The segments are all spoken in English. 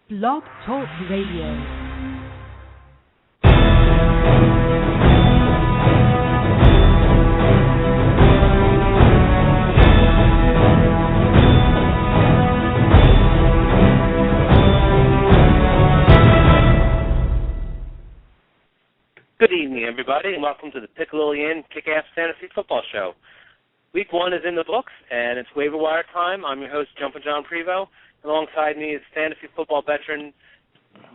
Blog Talk Radio. Good evening, everybody, and welcome to the Piccolo Inn Kick-Ass Fantasy Football Show. Week 1 is in the books, and it's waiver wire time. I'm your host, Jumpin' John Prevost. Alongside me is fantasy football veteran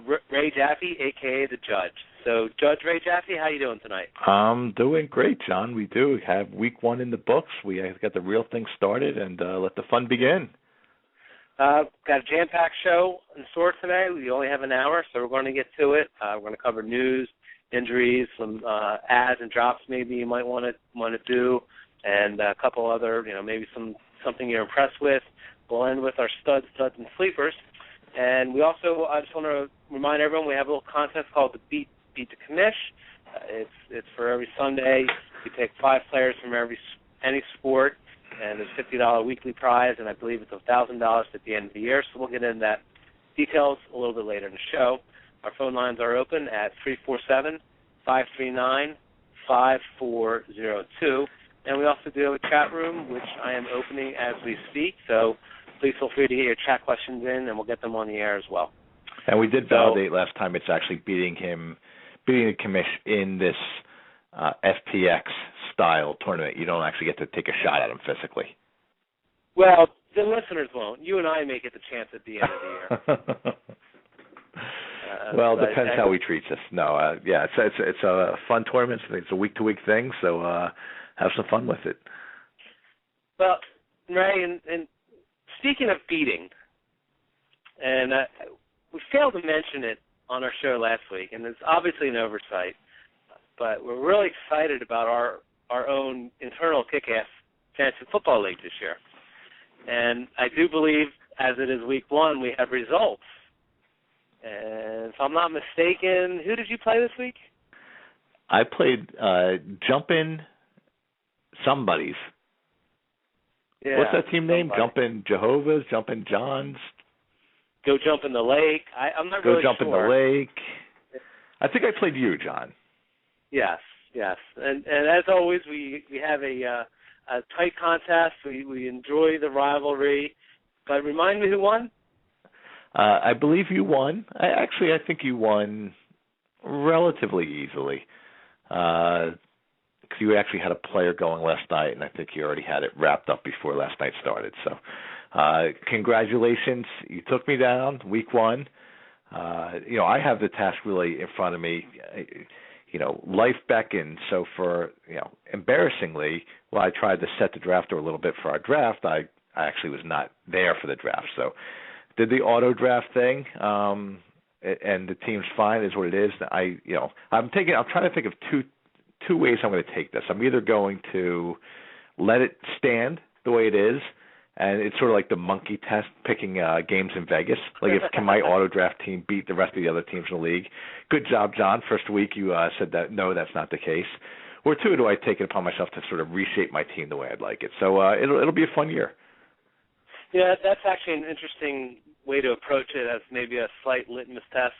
Ray Jaffe, a.k.a. The Judge. So, Judge Ray Jaffe, how you doing tonight? I'm doing great, John. We do have Week 1 in the books. We got the real thing started, and let the fun begin. Got a jam-packed show in store today. We only have an hour, so we're going to get to it. We're going to cover news, injuries, some ads and drops maybe you might want to do, and a couple other, maybe something you're impressed with. We'll end with our studs, and sleepers. And we also, I just want to remind everyone, we have a little contest called the Beat the Commish. It's for every Sunday. You pick 5 players from any sport, and there's $50 weekly prize, and I believe it's $1,000 at the end of the year. So we'll get into that details a little bit later in the show. Our phone lines are open at 347-539-5402. And we also do have a chat room, which I am opening as we speak. So please feel free to get your chat questions in, and we'll get them on the air as well. And we did validate last time it's actually beating the commish in this FTX-style tournament. You don't actually get to take a shot at him physically. Well, the listeners won't. You and I may get the chance at the end of the year. Well, it depends how he treats us. No, it's a fun tournament. It's a week-to-week thing, so have some fun with it. Well, Ray, and speaking of beating, and we failed to mention it on our show last week, and it's obviously an oversight, but we're really excited about our own internal Kick-Ass Fantasy Football League this year. And I do believe, as it is Week 1, we have results. And if I'm not mistaken, who did you play this week? I played Jumpin' Somebody's. Yeah, what's that team name? Jumpin' Jehovah's, Jumpin' John's. Go Jump in the Lake. I'm not Go really Jump sure. in the Lake. I think I played you, John. Yes. And as always, we have a tight contest. We enjoy the rivalry. But remind me who won? I believe you won. I think you won relatively easily. Because you actually had a player going last night, and I think you already had it wrapped up before last night started. So congratulations. You took me down Week 1. I have the task really in front of me. Life beckons. So for, embarrassingly, while I tried to set the draft a little bit for our draft, I actually was not there for the draft. So did the auto draft thing, and the team's fine is what it is. I'm trying to think of two ways I'm going to take this. I'm either going to let it stand the way it is, and it's sort of like the monkey test picking games in Vegas. Like, can my auto draft team beat the rest of the other teams in the league? Good job, John. First week you said that no, that's not the case. Or 2, do I take it upon myself to sort of reshape my team the way I'd like it? So it'll be a fun year. Yeah, that's actually an interesting way to approach it, as maybe a slight litmus test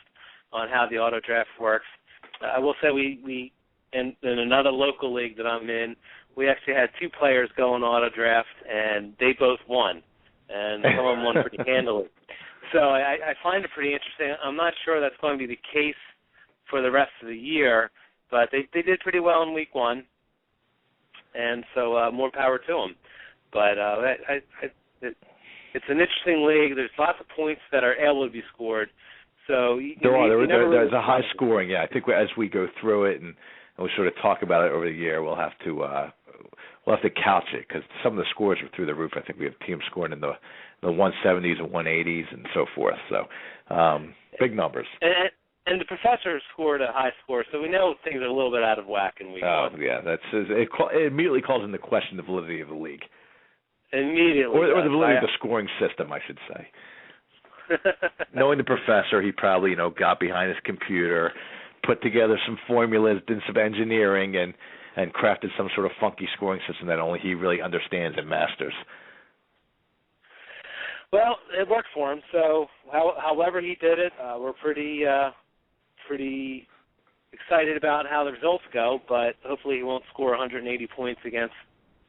on how the auto draft works. I will say we in another local league that I'm in, we actually had 2 players go on auto draft, and they both won, and some of them won pretty handily. So I find it pretty interesting. I'm not sure that's going to be the case for the rest of the year, but they did pretty well in Week 1, and so more power to them. But it's an interesting league. There's lots of points that are able to be scored. So there's a high scoring. Yeah, I think as we go through it and we sort of talk about it over the year, we'll have to couch it, because some of the scores are through the roof. I think we have teams scoring in the 170s and 180s and so forth. So big numbers. And the professor scored a high score, so we know things are a little bit out of whack in Week 1. Oh yeah, it immediately calls into question the validity of the league. Immediately. Or the validity of the scoring system, I should say. Knowing the professor, he probably, got behind his computer, put together some formulas, did some engineering, and crafted some sort of funky scoring system that only he really understands and masters. Well, it worked for him. So, however he did it, we're pretty excited about how the results go. But hopefully, he won't score 180 points against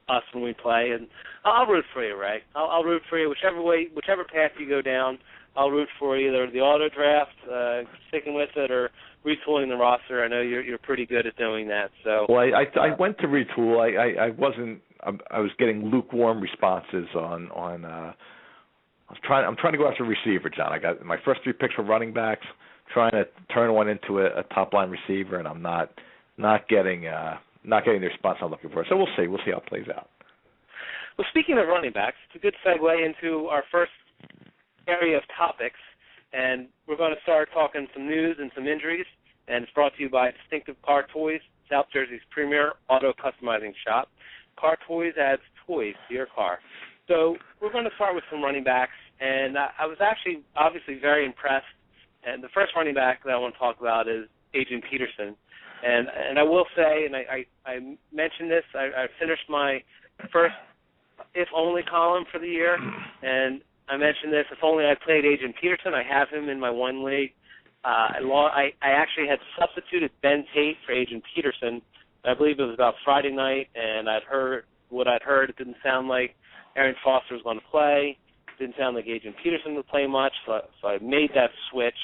us when we play. And I'll root for you, Ray. I'll root for you whichever path you go down. I'll root for either the auto draft, sticking with it, or retooling the roster. I know you're pretty good at doing that. So. Well, I went to retool. I wasn't. I was getting lukewarm responses on. I'm trying to go after receiver, John. I got my first 3 picks were running backs. Trying to turn one into a top line receiver, and I'm not getting the response I'm looking for. So we'll see. We'll see how it plays out. Well, speaking of running backs, it's a good segue into our first area of topics, and we're going to start talking some news and some injuries. And it's brought to you by Distinctive Car Toys, South Jersey's premier auto customizing shop. Car Toys adds toys to your car. So we're going to start with some running backs, and I was actually obviously very impressed. And the first running back that I want to talk about is Adrian Peterson. And I will say, and I mentioned this, I finished my first if-only column for the year, and I mentioned this, if only I played Adrian Peterson. I have him in my one league. I actually had substituted Ben Tate for Adrian Peterson. I believe it was about Friday night, and I'd heard what I'd heard. It didn't sound like Arian Foster was going to play. It didn't sound like Adrian Peterson would play much, so I made that switch.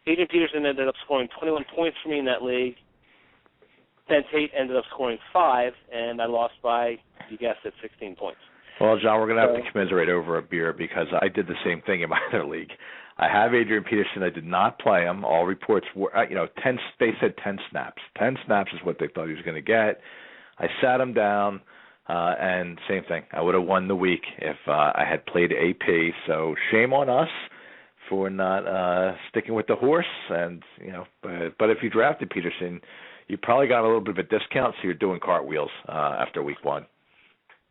Adrian Peterson ended up scoring 21 points for me in that league. Ben Tate ended up scoring 5, and I lost by, you guessed it, 16 points. Well, John, we're going to have to commiserate over a beer because I did the same thing in my other league. I have Adrian Peterson. I did not play him. All reports were, 10. They said 10 snaps. 10 snaps is what they thought he was going to get. I sat him down, and same thing. I would have won the week if I had played AP. So shame on us for not sticking with the horse. And but if you drafted Peterson, you probably got a little bit of a discount, so you're doing cartwheels after week 1.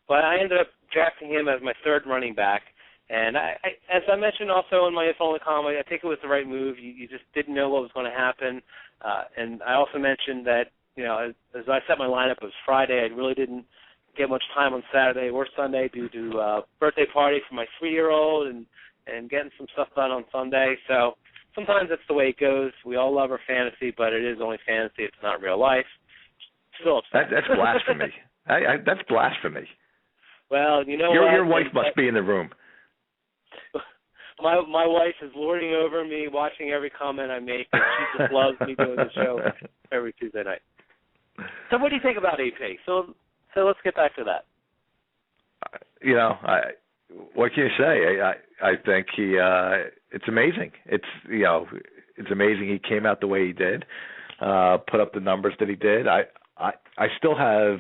Well, I ended up drafting him as my third running back. And I as I mentioned also in my if-only column, I think it was the right move. You just didn't know what was going to happen. And I also mentioned that, as I set my lineup, it was Friday. I really didn't get much time on Saturday or Sunday due to a birthday party for my 3-year-old and getting some stuff done on Sunday. So sometimes that's the way it goes. We all love our fantasy, but it is only fantasy. It's not real life. Still upset. That's blasphemy. That's blasphemy. Well, your wife must be in the room. My wife is lording over me, watching every comment I make, and she just loves me doing the show every Tuesday night. So what do you think about AP? So let's get back to that. What can you say? I think it's amazing. It's amazing he came out the way he did, put up the numbers that he did. I still have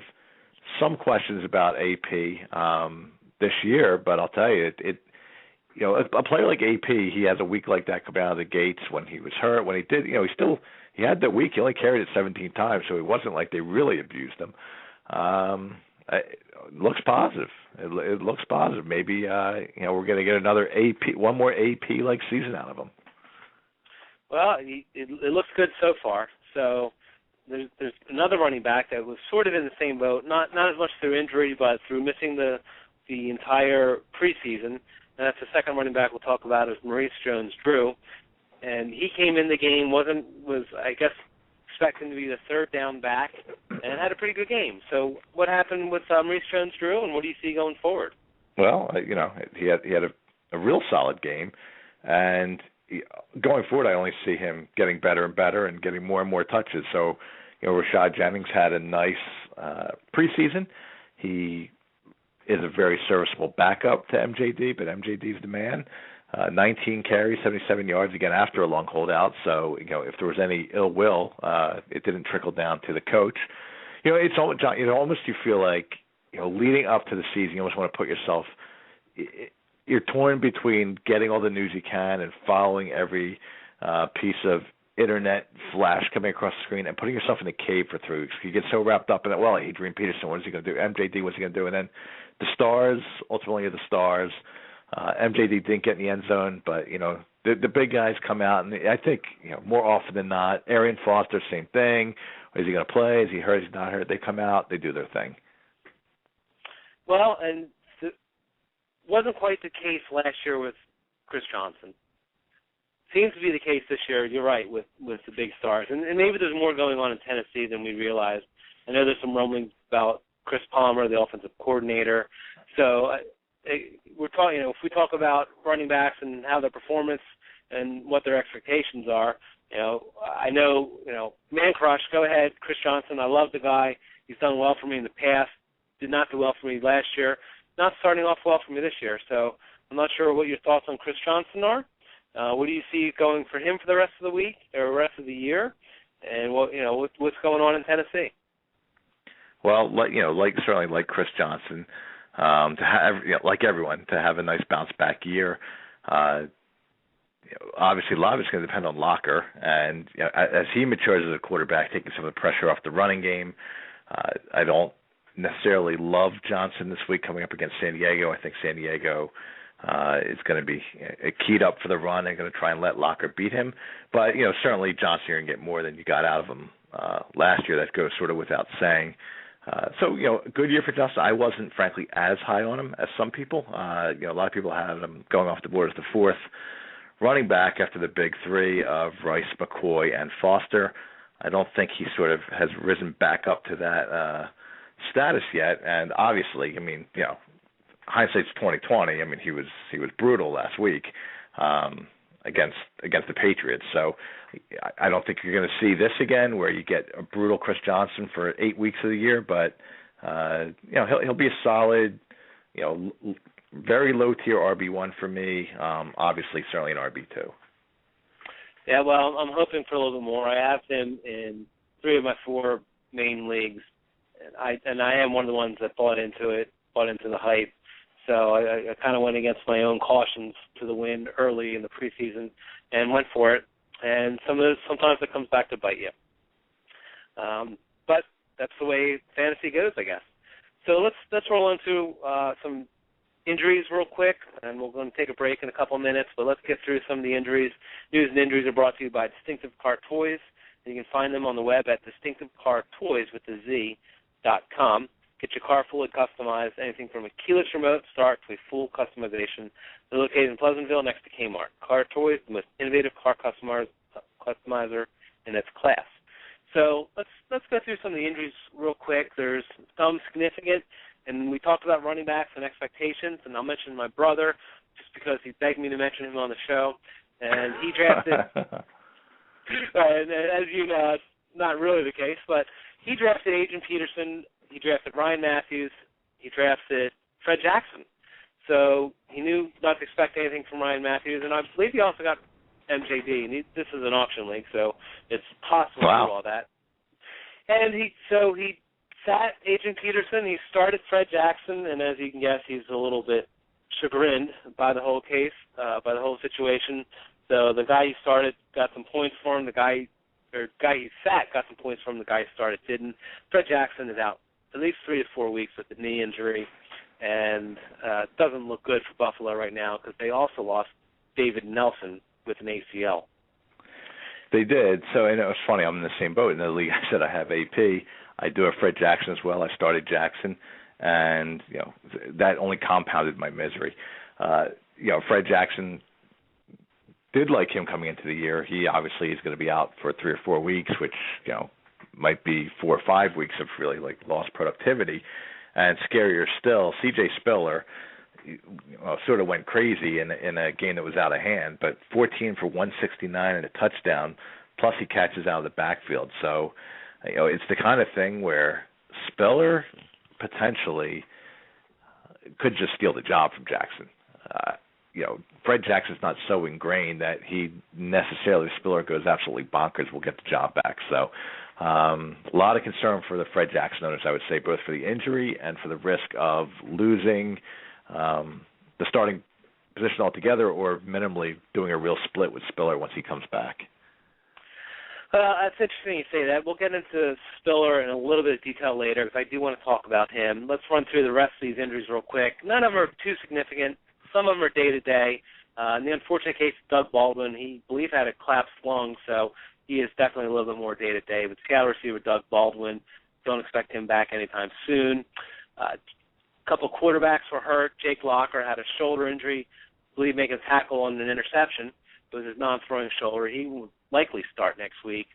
some questions about AP this year, but I'll tell you, a player like AP, he has a week like that coming out of the gates when he was hurt. When he did, he had that week. He only carried it 17 times, so it wasn't like they really abused him. It looks positive. It looks positive. Maybe we're going to get another one more AP-like season out of him. Well, it looks good so far. So there's another running back that was sort of in the same boat, not as much through injury, but through missing the entire preseason. And that's the second running back we'll talk about is Maurice Jones-Drew. And he came in the game, was I guess expecting to be the third down back, and had a pretty good game. So what happened with Maurice Jones-Drew, and what do you see going forward? Well, he had a real solid game, and going forward, I only see him getting better and better and getting more and more touches. So, Rashad Jennings had a nice preseason. He is a very serviceable backup to MJD, but MJD's the man. 19 carries, 77 yards, again, after a long holdout. So, if there was any ill will, it didn't trickle down to the coach. It's almost, John, almost you feel like, leading up to the season, you almost want to put yourself, you're torn between getting all the news you can and following every piece of internet flash coming across the screen and putting yourself in a cave for 3 weeks. You get so wrapped up in it. Well, Adrian Peterson, what is he going to do? MJD, what's he going to do? And then the stars, ultimately the stars. MJD didn't get in the end zone, but, the big guys come out, and I think, more often than not, Arian Foster, same thing. Is he going to play? Is he hurt? Is he not hurt? They come out, they do their thing. Well, and wasn't quite the case last year with Chris Johnson. Seems to be the case this year, you're right, with the big stars. And maybe there's more going on in Tennessee than we realized. I know there's some rumblings about Chris Palmer, the offensive coordinator. So we're talking, if we talk about running backs and how their performance and what their expectations are, I know, man crush, go ahead, Chris Johnson. I love the guy. He's done well for me in the past. Did not do well for me last year. Not starting off well for me this year. So I'm not sure what your thoughts on Chris Johnson are. What do you see going for him for the rest of the week or rest of the year? And what's going on in Tennessee? Well, certainly like Chris Johnson, to have, like everyone, to have a nice bounce back year. Obviously, a lot of it's going to depend on Locker, and as he matures as a quarterback, taking some of the pressure off the running game. I don't necessarily love Johnson this week coming up against San Diego. I think San Diego is going to be keyed up for the run and going to try and let Locker beat him. But certainly Johnson, you're going to get more than you got out of him last year. That goes sort of without saying. So a good year for Johnson. I wasn't, frankly, as high on him as some people. A lot of people have him going off the board as the fourth running back after the big three of Rice, McCoy, and Foster. I don't think he sort of has risen back up to that status yet. And obviously, hindsight's 20/20. He was brutal last week against the Patriots. So I don't think you're going to see this again, where you get a brutal Chris Johnson for 8 weeks of the year. But he'll be a solid, very low tier RB1 for me. Obviously, certainly an RB2. Yeah, well, I'm hoping for a little bit more. I have him in 3 of my 4 main leagues, and I am one of the ones that bought into the hype. So I kind of went against my own cautions to the wind early in the preseason and went for it. And sometimes it comes back to bite you. But that's the way fantasy goes, I guess. So let's roll into some injuries real quick, and we're going to take a break in a couple of minutes, but let's get through some of the injuries. News and injuries are brought to you by Distinctive Car Toys, and you can find them on the web at distinctivecartoys.com. Get your car fully customized, anything from a keyless remote start to a full customization. They're located in Pleasantville next to Kmart. Car Toys, the most innovative car customizer in its class. So let's go through some of the injuries real quick. There's some significant, and we talked about running backs and expectations, and I'll mention my brother just because he begged me to mention him on the show. And he drafted, and as you know, it's not really the case, but he drafted Adrian Peterson, he drafted Ryan Matthews, he drafted Fred Jackson. So he knew not to expect anything from Ryan Matthews, and I believe he also got MJD, and this is an auction league, so it's possible to do all that. And he sat Adrian Peterson, he started Fred Jackson, and as you can guess, he's a little bit chagrined by the whole case, by the whole situation. So the guy he started got some points for him, the guy he sat got some points from him, the guy he started didn't. Fred Jackson is out at least 3 to 4 weeks with the knee injury, and it doesn't look good for Buffalo right now because they also lost David Nelson with an ACL. They did. So, and it was funny, I'm in the same boat in the league. I said I have AP. I do have Fred Jackson as well. I started Jackson, and that only compounded my misery. Fred Jackson, did like him coming into the year. He obviously is going to be out for 3 or 4 weeks, which might be 4 or 5 weeks of really lost productivity. And scarier still, C.J. Spiller sort of went crazy in a game that was out of hand, but 14 for 169 and a touchdown, plus he catches out of the backfield. So, it's the kind of thing where Spiller potentially could just steal the job from Jackson. Fred Jackson's not so ingrained that he necessarily, if Spiller goes absolutely bonkers, will get the job back. So a lot of concern for the Fred Jackson owners, I would say, both for the injury and for the risk of losing the starting position altogether or minimally doing a real split with Spiller once he comes back. It's interesting you say that. We'll get into Spiller in a little bit of detail later because I do want to talk about him. Let's run through the rest of these injuries real quick. None of them are too significant. Some of them are day-to-day. In the unfortunate case of Doug Baldwin, he, I believe, had a collapsed lung, so he is definitely a little bit more day-to-day. But Seattle receiver Doug Baldwin, don't expect him back anytime soon. couple quarterbacks were hurt. Jake Locker had a shoulder injury, I believe making a tackle on an interception. It was his non-throwing shoulder. He will likely start next week.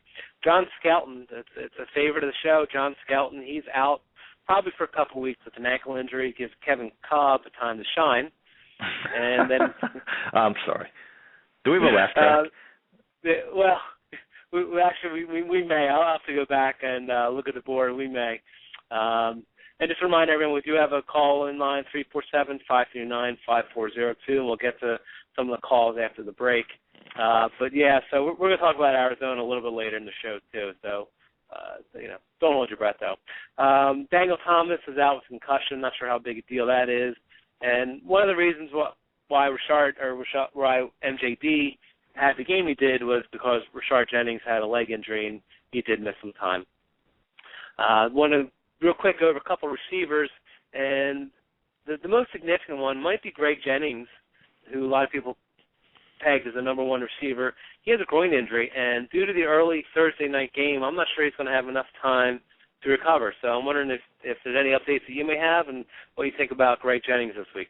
John Skelton, it's a favorite of the show. John Skelton, he's out probably for a couple weeks with an ankle injury. Gives Kevin Cobb a time to shine. And then I'm sorry. Do we have a laugh track? Well, we may. I'll have to go back and look at the board. We may. And just to remind everyone, we do have a call-in line, 347-539-5402, and we'll get to some of the calls after the break. But, yeah, so we're going to talk about Arizona a little bit later in the show, too. So, don't hold your breath, though. Daniel Thomas is out with concussion. Not sure how big a deal that is. And one of the reasons why MJD had the game he did was because Rashard Jennings had a leg injury, and he did miss some time. Want to real quick go over a couple of receivers, and the most significant one might be Greg Jennings, who a lot of people pegged as the number one receiver. He has a groin injury, and due to the early Thursday night game, I'm not sure he's going to have enough time to recover. So I'm wondering if there's any updates that you may have and what you think about Greg Jennings this week.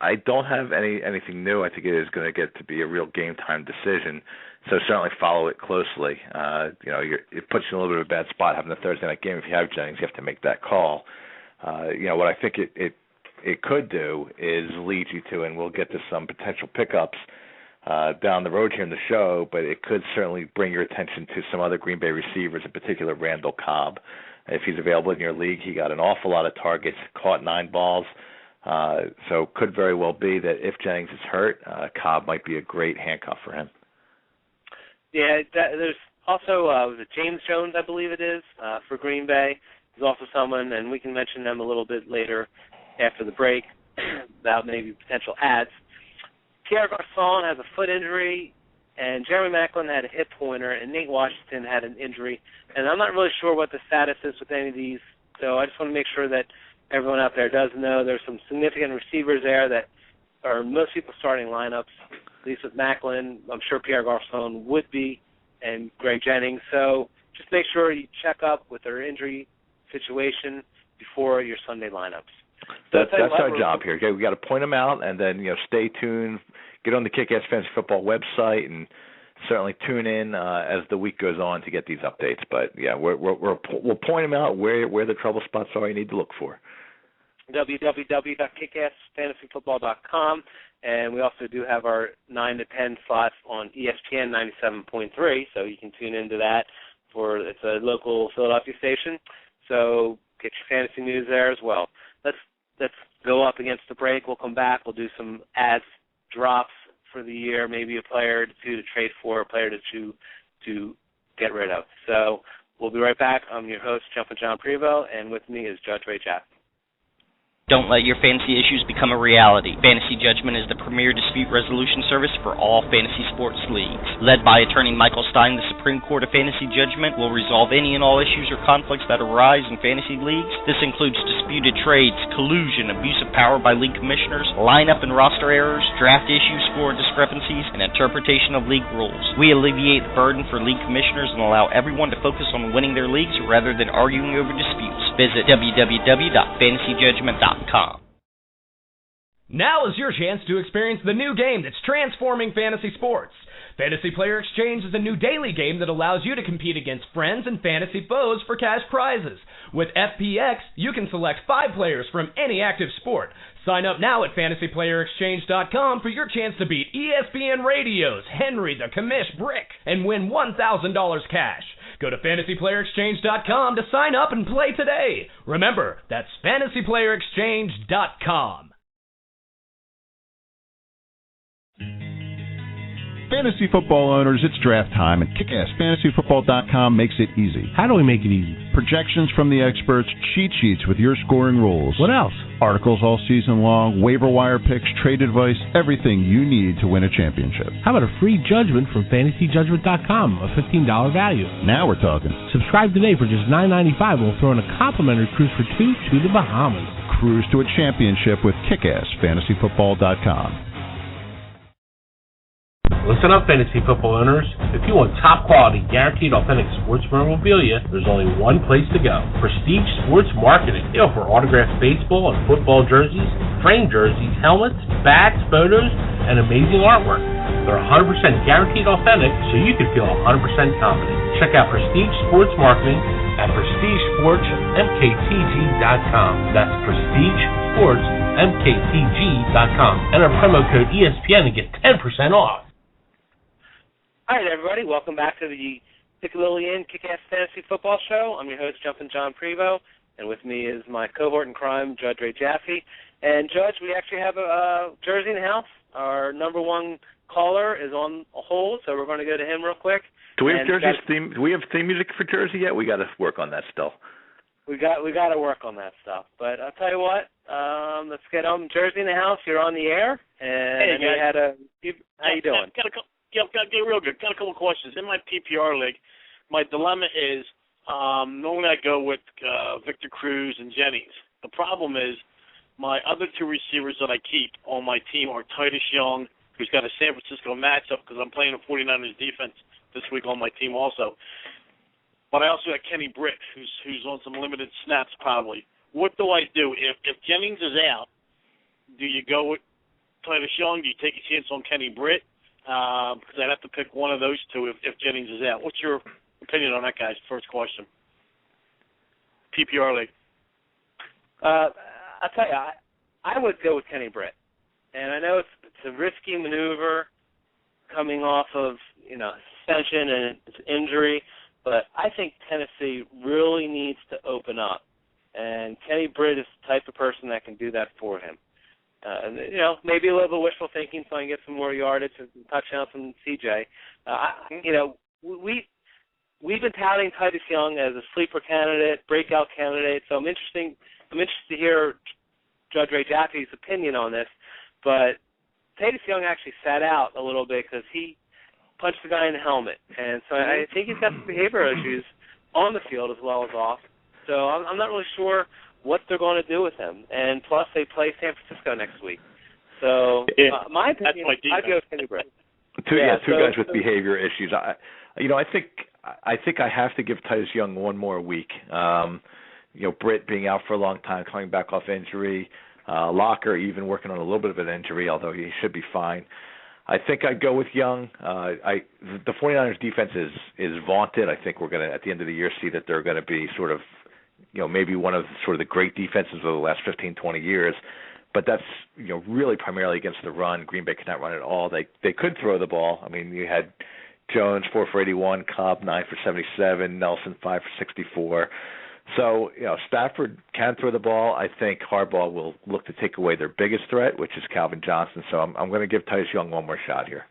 I don't have anything new. I think it is going to get to be a real game time decision. So certainly follow it closely. It puts you in a little bit of a bad spot having the Thursday night game. If you have Jennings, you have to make that call. What I think it could do is lead you to, and we'll get to some potential pickups down the road here in the show, but it could certainly bring your attention to some other Green Bay receivers, in particular Randall Cobb. If he's available in your league, he got an awful lot of targets, caught 9 balls. So could very well be that if Jennings is hurt, Cobb might be a great handcuff for him. Yeah, there's also James Jones, I believe it is, for Green Bay. There's also someone, and we can mention them a little bit later after the break about maybe potential ads. Pierre Garçon has a foot injury, and Jeremy Maclin had a hip pointer, and Nate Washington had an injury. And I'm not really sure what the status is with any of these, so I just want to make sure that everyone out there does know there's some significant receivers there that are most people starting lineups, at least with Maclin. I'm sure Pierre Garçon would be, and Greg Jennings. So just make sure you check up with their injury situation before your Sunday lineups. That's our job here. Okay, we got to point them out, and then stay tuned. Get on the Kick-Ass Fantasy Football website, and certainly tune in as the week goes on to get these updates. But yeah, we'll point them out where the trouble spots are. You need to look for www.kickassfantasyfootball.com, and we also do have our 9 to 10 slots on ESPN 97.3, so you can tune into that. It's a local Philadelphia station, so get your fantasy news there as well. Let's go up against the break. We'll come back. We'll do some ads, drops for the year, maybe a player or two to trade for, a player to get rid of. So we'll be right back. I'm your host, Jumpin' John Prevo, and with me is Judge Ray Jack. Don't let your fantasy issues become a reality. Fantasy Judgment is the premier dispute resolution service for all fantasy sports leagues. Led by attorney Michael Stein, the Supreme Court of Fantasy Judgment will resolve any and all issues or conflicts that arise in fantasy leagues. This includes disputed trades, collusion, abuse of power by league commissioners, lineup and roster errors, draft issues, score discrepancies, and interpretation of league rules. We alleviate the burden for league commissioners and allow everyone to focus on winning their leagues rather than arguing over disputes. Visit www.fantasyjudgment.com. Now is your chance to experience the new game that's transforming fantasy sports. Fantasy Player Exchange is a new daily game that allows you to compete against friends and fantasy foes for cash prizes. With FPX, you can select 5 players from any active sport. Sign up now at fantasyplayerexchange.com for your chance to beat ESPN Radio's Henry the Commish Brick and win $1,000 cash. Go to fantasyplayerexchange.com to sign up and play today. Remember, that's fantasyplayerexchange.com. Fantasy football owners, it's draft time, and KickassFantasyFootball.com makes it easy. How do we make it easy? Projections from the experts, cheat sheets with your scoring rules. What else? Articles all season long, waiver wire picks, trade advice, everything you need to win a championship. How about a free judgment from FantasyJudgment.com, a $15 value? Now we're talking. Subscribe today for just $9.95. We'll throw in a complimentary cruise for 2 to the Bahamas. Cruise to a championship with KickassFantasyFootball.com. Listen up, fantasy football owners. If you want top quality, guaranteed authentic sports memorabilia, there's only one place to go. Prestige Sports Marketing. They offer autographed baseball and football jerseys, framed jerseys, helmets, bats, photos, and amazing artwork. They're 100% guaranteed authentic, so you can feel 100% confident. Check out Prestige Sports Marketing at prestigesportsmktg.com. That's prestigesportsmktg.com. Enter promo code ESPN and get 10% off. All right, everybody, welcome back to the Piccadilly Inn Kick-Ass Fantasy Football Show. I'm your host, Jumpin' John Prevost, and with me is my cohort in crime, Judge Ray Jaffe. And, Judge, we actually have a jersey in the house. Our number one caller is on hold, so we're going to go to him real quick. Do we have do we have theme music for Jersey yet? We got to work on that still. We got to work on that stuff. But I'll tell you what, let's get Jersey in the house. You're on the air, and hey, guys. How you doing? Got real good. Got a couple of questions. In my PPR league, my dilemma is normally I go with Victor Cruz and Jennings. The problem is my other two receivers that I keep on my team are Titus Young, who's got a San Francisco matchup because I'm playing the 49ers defense this week on my team also. But I also got Kenny Britt, who's on some limited snaps probably. What do I do? If Jennings is out, do you go with Titus Young? Do you take a chance on Kenny Britt? Because I'd have to pick one of those two if Jennings is out. What's your opinion on that, guys? First question. PPR league. I'll tell you, I would go with Kenny Britt. And I know it's a risky maneuver coming off of, suspension and his injury, but I think Tennessee really needs to open up. And Kenny Britt is the type of person that can do that for him. Maybe a little bit wishful thinking so I can get some more yardage and touchdowns from CJ. We've been touting Titus Young as a sleeper candidate, breakout candidate, so I'm interested to hear Judge Ray Jaffe's opinion on this. But Titus Young actually sat out a little bit because he punched the guy in the helmet. And so I think he's got some behavioral issues on the field as well as off. So I'm not really sure what they're going to do with him. And plus, they play San Francisco next week. So my opinion, I'd go with Kenny Britt. Two guys with behavior issues. I think I have to give Titus Young one more week. Britt being out for a long time, coming back off injury. Locker even working on a little bit of an injury, although he should be fine. I think I'd go with Young. The 49ers defense is vaunted. I think we're going to, at the end of the year, see that they're going to be sort of, maybe one of sort of the great defenses of the last 15, 20 years. But that's, really primarily against the run. Green Bay cannot run at all. They could throw the ball. I mean, you had Jones 4 for 81, Cobb 9 for 77, Nelson 5 for 64. So, Stafford can throw the ball. I think Harbaugh will look to take away their biggest threat, which is Calvin Johnson. So I'm going to give Titus Young one more shot here.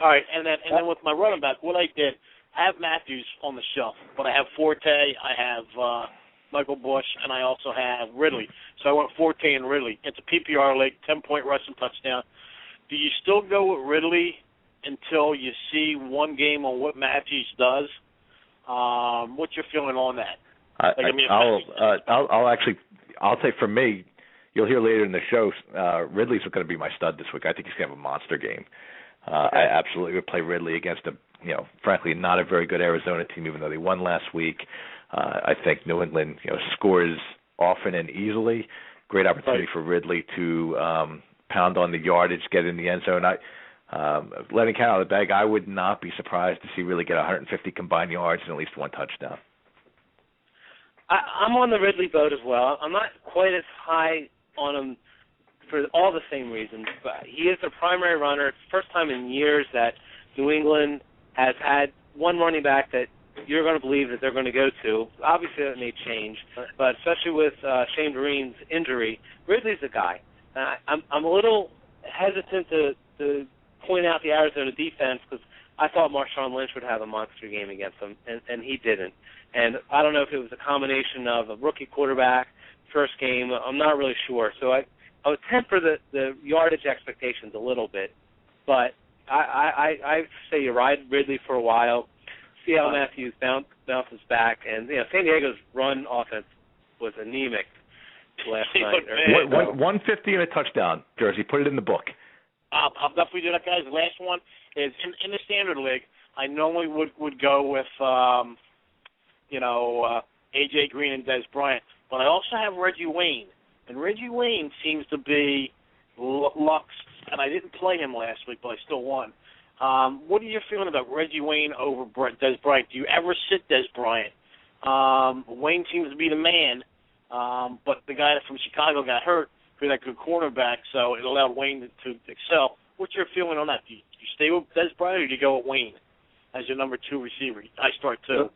All right, and then with my running back, what I did, I have Matthews on the shelf, but I have Forte, I have Michael Bush, and I also have Ridley. So I went Forte and Ridley. It's a PPR league, 10-point rushing touchdown. Do you still go with Ridley until you see one game on what Matthews does? What's your feeling on that? I'll say for me, you'll hear later in the show, Ridley's going to be my stud this week. I think he's going to have a monster game. Okay. I absolutely would play Ridley against a, frankly, not a very good Arizona team, even though they won last week. I think New England, scores often and easily. Great opportunity for Ridley to pound on the yardage, get in the end zone. Letting count out of the bag, I would not be surprised to see Ridley get 150 combined yards and at least one touchdown. I'm on the Ridley boat as well. I'm not quite as high on him for all the same reasons, but he is a primary runner. It's the first time in years that New England has had one running back that you're going to believe that they're going to go to. Obviously, that may change, but especially with Shane Vereen's injury, Ridley's the guy. I'm a little hesitant to point out the Arizona defense because I thought Marshawn Lynch would have a monster game against them, and he didn't. And I don't know if it was a combination of a rookie quarterback, first game. I'm not really sure. So I would temper the yardage expectations a little bit. But I say you ride Ridley for a while, see how Matthews bounces back. And, San Diego's run offense was anemic last night. 150 and a touchdown, Jersey. Put it in the book. I'll definitely do that, guys. The last one is in the standard league. I normally would go with AJ Green and Des Bryant, but I also have Reggie Wayne, and Reggie Wayne seems to be Luck's, and I didn't play him last week, but I still won. What are your feeling about Reggie Wayne over Des Bryant? Do you ever sit Des Bryant? Wayne seems to be the man, but the guy from Chicago got hurt for that good cornerback, so it allowed Wayne to excel. What's your feeling on that? Do you stay with Des Bryant, or do you go with Wayne as your number 2 receiver? I start too.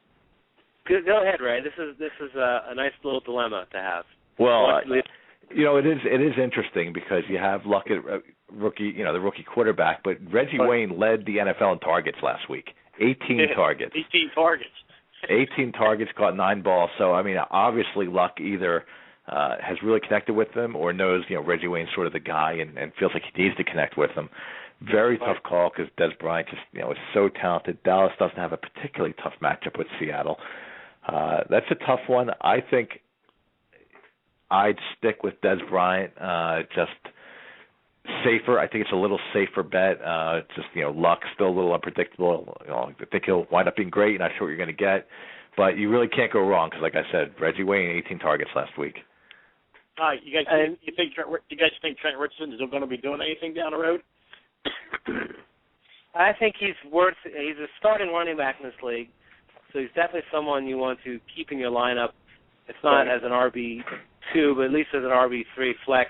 Go ahead, Ray. This is a nice little dilemma to have. Well, it is interesting because you have Luck at rookie, the rookie quarterback, but Reggie Wayne led the NFL in targets last week. 18 targets. 18 targets. 18 targets, caught 9 balls. So, I mean, obviously Luck either has really connected with them or knows, Reggie Wayne's sort of the guy and feels like he needs to connect with them. Very tough call because Des Bryant just, is so talented. Dallas doesn't have a particularly tough matchup with Seattle. That's a tough one. I think I'd stick with Des Bryant, just safer. I think it's a little safer bet. Luck still a little unpredictable. I think he'll wind up being great. Not sure what you're going to get, but you really can't go wrong because, like I said, Reggie Wayne 18 targets last week. All right, you guys think Trent Richardson is going to be doing anything down the road? I think he's a starting running back in this league, so he's definitely someone you want to keep in your lineup. It's not as an RB2, but at least as an RB3 flex.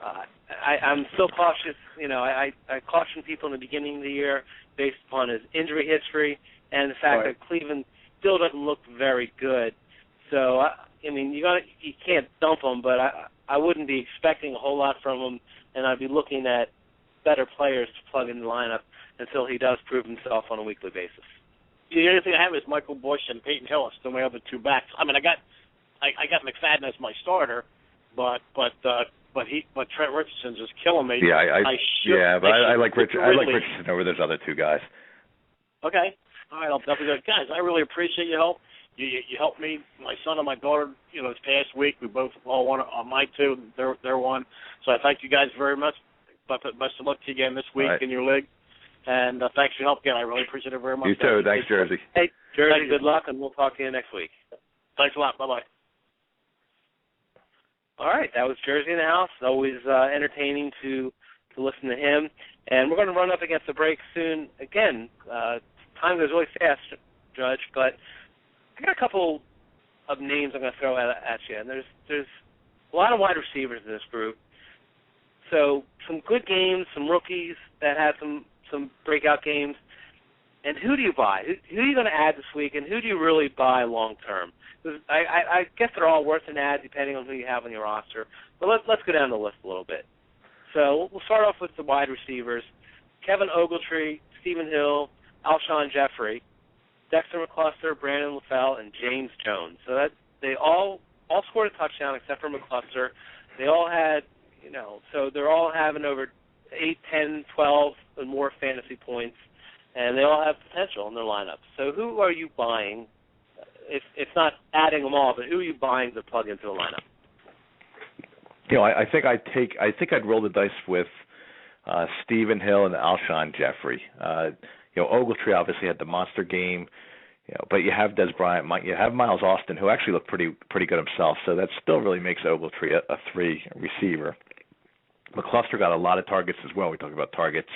I'm still cautious. I cautioned people in the beginning of the year based upon his injury history and the fact that Cleveland still doesn't look very good. So, you can't dump him, but I wouldn't be expecting a whole lot from him, and I'd be looking at better players to plug in the lineup until he does prove himself on a weekly basis. The only thing I have is Michael Bush and Peyton Hillis, the my other 2 backs. I mean, I got McFadden as my starter, but Trent Richardson's just killing me. Yeah, I like Richardson over those other 2 guys. Okay, all right, I'll definitely go. Guys, I really appreciate your help. You helped me, my son and my daughter, this past week. We both all won on my 2. They're one. So I thank you guys very much. But best of luck to you again this week in your league. And thanks for your help again. I really appreciate it very much. You too. Thanks, Jersey. Hey, Jersey, good luck, and we'll talk to you next week. Thanks a lot. Bye-bye. All right, that was Jersey in the house. Always entertaining to listen to him. And we're going to run up against the break soon. Again, time goes really fast, Judge, but I got a couple of names I'm going to throw at you. And there's a lot of wide receivers in this group. So some good games, some rookies that had some breakout games. And who do you buy? Who are you going to add this week, and who do you really buy long term? I guess they're all worth an ad depending on who you have on your roster. But let's go down the list a little bit. So we'll start off with the wide receivers: Kevin Ogletree, Stephen Hill, Alshon Jeffrey, Dexter McCluster, Brandon LaFell, and James Jones. So that they all scored a touchdown except for McCluster. They all had, so they're all having over 8, 10, 12 and more fantasy points, and they all have potential in their lineup. So who are you buying? It's not adding them all, but who are you buying to plug into the lineup? I think I'd roll the dice with Stephen Hill and Alshon Jeffrey. Ogletree obviously had the monster game, but you have Des Bryant, you have Miles Austin, who actually looked pretty good himself. So that still really makes Ogletree a 3 receiver. McCluster got a lot of targets as well. We talk about targets,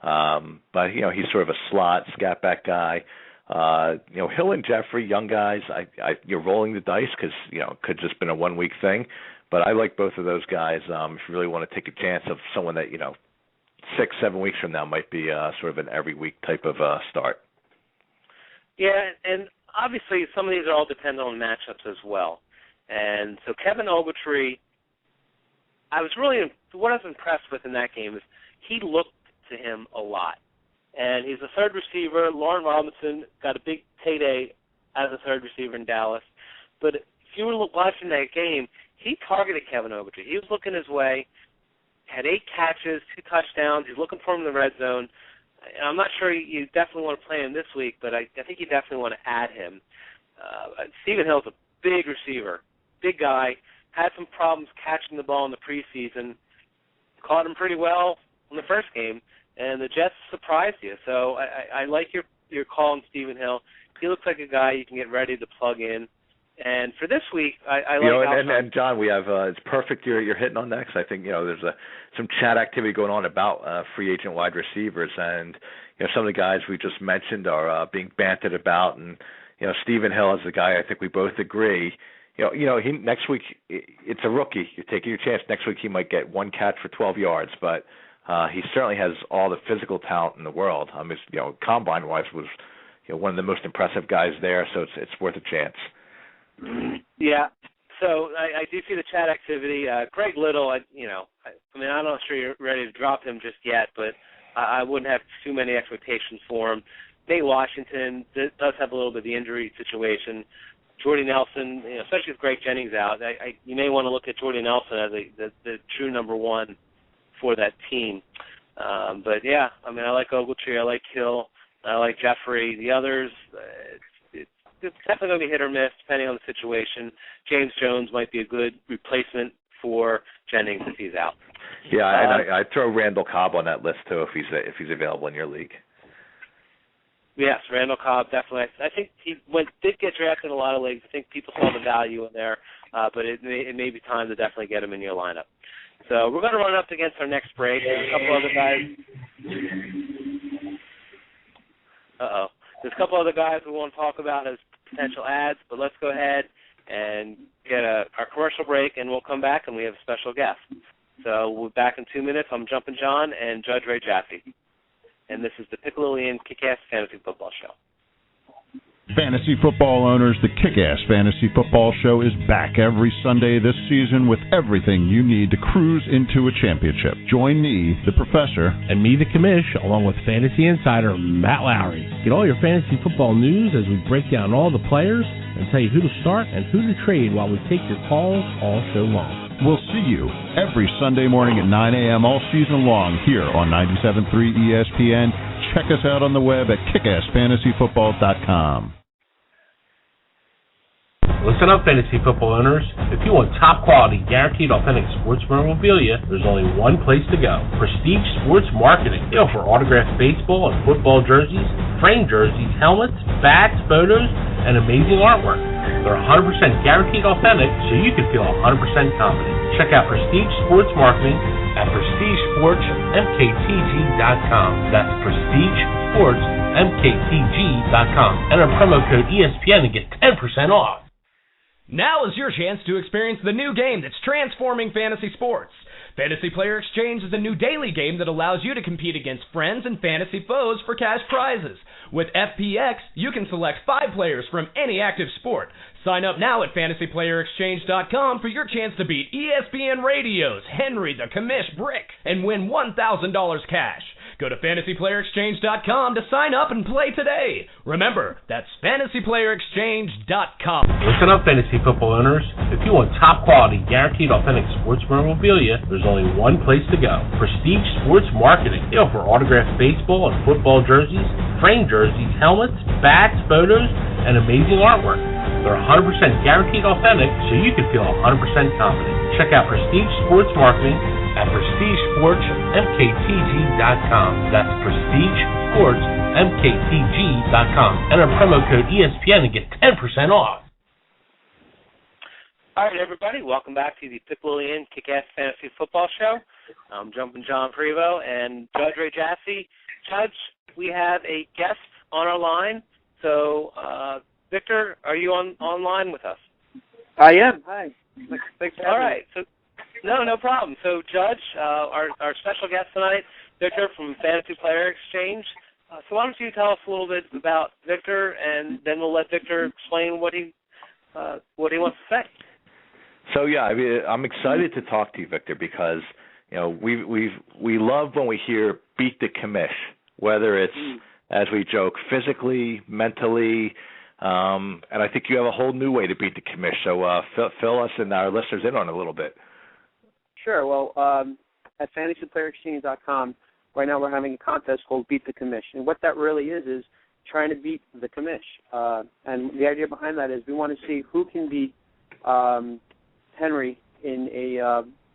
but he's sort of a slot scat back guy. Hill and Jeffrey, young guys. You're rolling the dice because could just been a 1 week thing, but I like both of those guys. If you really want to take a chance of someone that 6, 7 weeks from now might be sort of an every week type of start. Yeah, and obviously some of these are all dependent on matchups as well. And so Kevin Ogletree, what I was impressed with in that game is he looked to him a lot. And he's a third receiver. Lauren Robinson got a big payday as a third receiver in Dallas. But if you were watching that game, he targeted Kevin Ogletree. He was looking his way, had 8 catches, 2 touchdowns. He's looking for him in the red zone. I'm not sure you definitely want to play him this week, but I think you definitely want to add him. Stephen Hill's a big receiver, big guy, had some problems catching the ball in the preseason, caught him pretty well, in the first game, and the Jets surprised you. So I like your call on Stephen Hill. He looks like a guy you can get ready to plug in. And for this week, I like and John, we have it's perfect you're hitting on next. I think there's some chat activity going on about free agent wide receivers, and some of the guys we just mentioned are being bantered about, and Stephen Hill is the guy I think we both agree. He next week it's a rookie. You're taking your chance. Next week he might get one catch for 12 yards, but he certainly has all the physical talent in the world. Combine wise was one of the most impressive guys there, so it's worth a chance. Yeah, so I do see the chat activity. Greg Little, I'm not sure you're ready to drop him just yet, but I wouldn't have too many expectations for him. Nate Washington does have a little bit of the injury situation. Jordy Nelson, especially with Greg Jennings out, you may want to look at Jordy Nelson as the true number one for that team. But yeah, I like Ogletree, I like Hill, I like Jeffrey. The others, it's definitely going to be hit or miss depending on the situation. James Jones might be a good replacement for Jennings if he's out. Yeah, and I'd throw Randall Cobb on that list too if he's available in your league. Yes, Randall Cobb definitely. I think he did get drafted in a lot of leagues. I think people saw the value in there, but it may be time to definitely get him in your lineup. So we're going to run up against our next break. There's a couple other guys. There's a couple other guys we want to talk about as potential ads, but let's go ahead and get our commercial break, and we'll come back, and we have a special guest. So we'll be back in 2 minutes. I'm Jumpin' John and Judge Ray Jaffe, and this is the Piccalillian Kick-Ass Fantasy Football Show. Fantasy football owners, the Kick-Ass Fantasy Football Show is back every Sunday this season with everything you need to cruise into a championship. Join me, the Professor, and me, the Commish, along with Fantasy Insider Matt Lowry. Get all your fantasy football news as we break down all the players and tell you who to start and who to trade while we take your calls all show long. We'll see you every Sunday morning at 9 a.m. all season long here on 97.3 ESPN. Check us out on the web at kickassfantasyfootball.com. Listen up, fantasy football owners. If you want top quality, guaranteed authentic sports memorabilia, there's only one place to go. Prestige Sports Marketing. They offer autographed baseball and football jerseys, framed jerseys, helmets, bats, photos, and amazing artwork. They're 100% guaranteed authentic, so you can feel 100% confident. Check out Prestige Sports Marketing at PrestigeSportsMKTG.com. That's PrestigeSportsMKTG.com. Enter promo code ESPN to get 10% off. Now is your chance to experience the new game that's transforming fantasy sports. Fantasy Player Exchange is a new daily game that allows you to compete against friends and fantasy foes for cash prizes. With FPX, you can select 5 players from any active sport. Sign up now at FantasyPlayerExchange.com for your chance to beat ESPN Radio's Henry the Commish Brick and win $1,000 cash. Go to FantasyPlayerExchange.com to sign up and play today. Remember, that's FantasyPlayerExchange.com. Listen up, fantasy football owners. If you want top quality, guaranteed authentic sports memorabilia, there's only one place to go. Prestige Sports Marketing. They offer autographed baseball and football jerseys, framed jerseys, helmets, bats, photos, and amazing artwork. They're 100% guaranteed authentic, so you can feel 100% confident. Check out Prestige Sports Marketing at PrestigeSportsMKTG.com. That's PrestigeSportsMKTG.com. Enter promo code ESPN to get 10% off. All right, everybody, welcome back to the Piccalillian Kick-Ass Fantasy Football Show. I'm Jumpin' John Prevo and Judge Ray Jaffe. Judge, we have a guest on our line. So, Victor, are you online with us? I am. Hi. Thanks for having me. All right. So, no problem. So, Judge, our special guest tonight, Victor from Fantasy Player Exchange. So why don't you tell us a little bit about Victor, and then we'll let Victor explain what he wants to say. So yeah, I'm excited to talk to you, Victor, because we love when we hear beat the commish, whether it's as we joke physically, mentally. And I think you have a whole new way to beat the commish. So fill us and our listeners in on it a little bit. Sure. Well, at FantasyPlayerExchange.com, right now we're having a contest called Beat the Commish. And what that really is trying to beat the commish. And the idea behind that is we want to see who can beat Henry in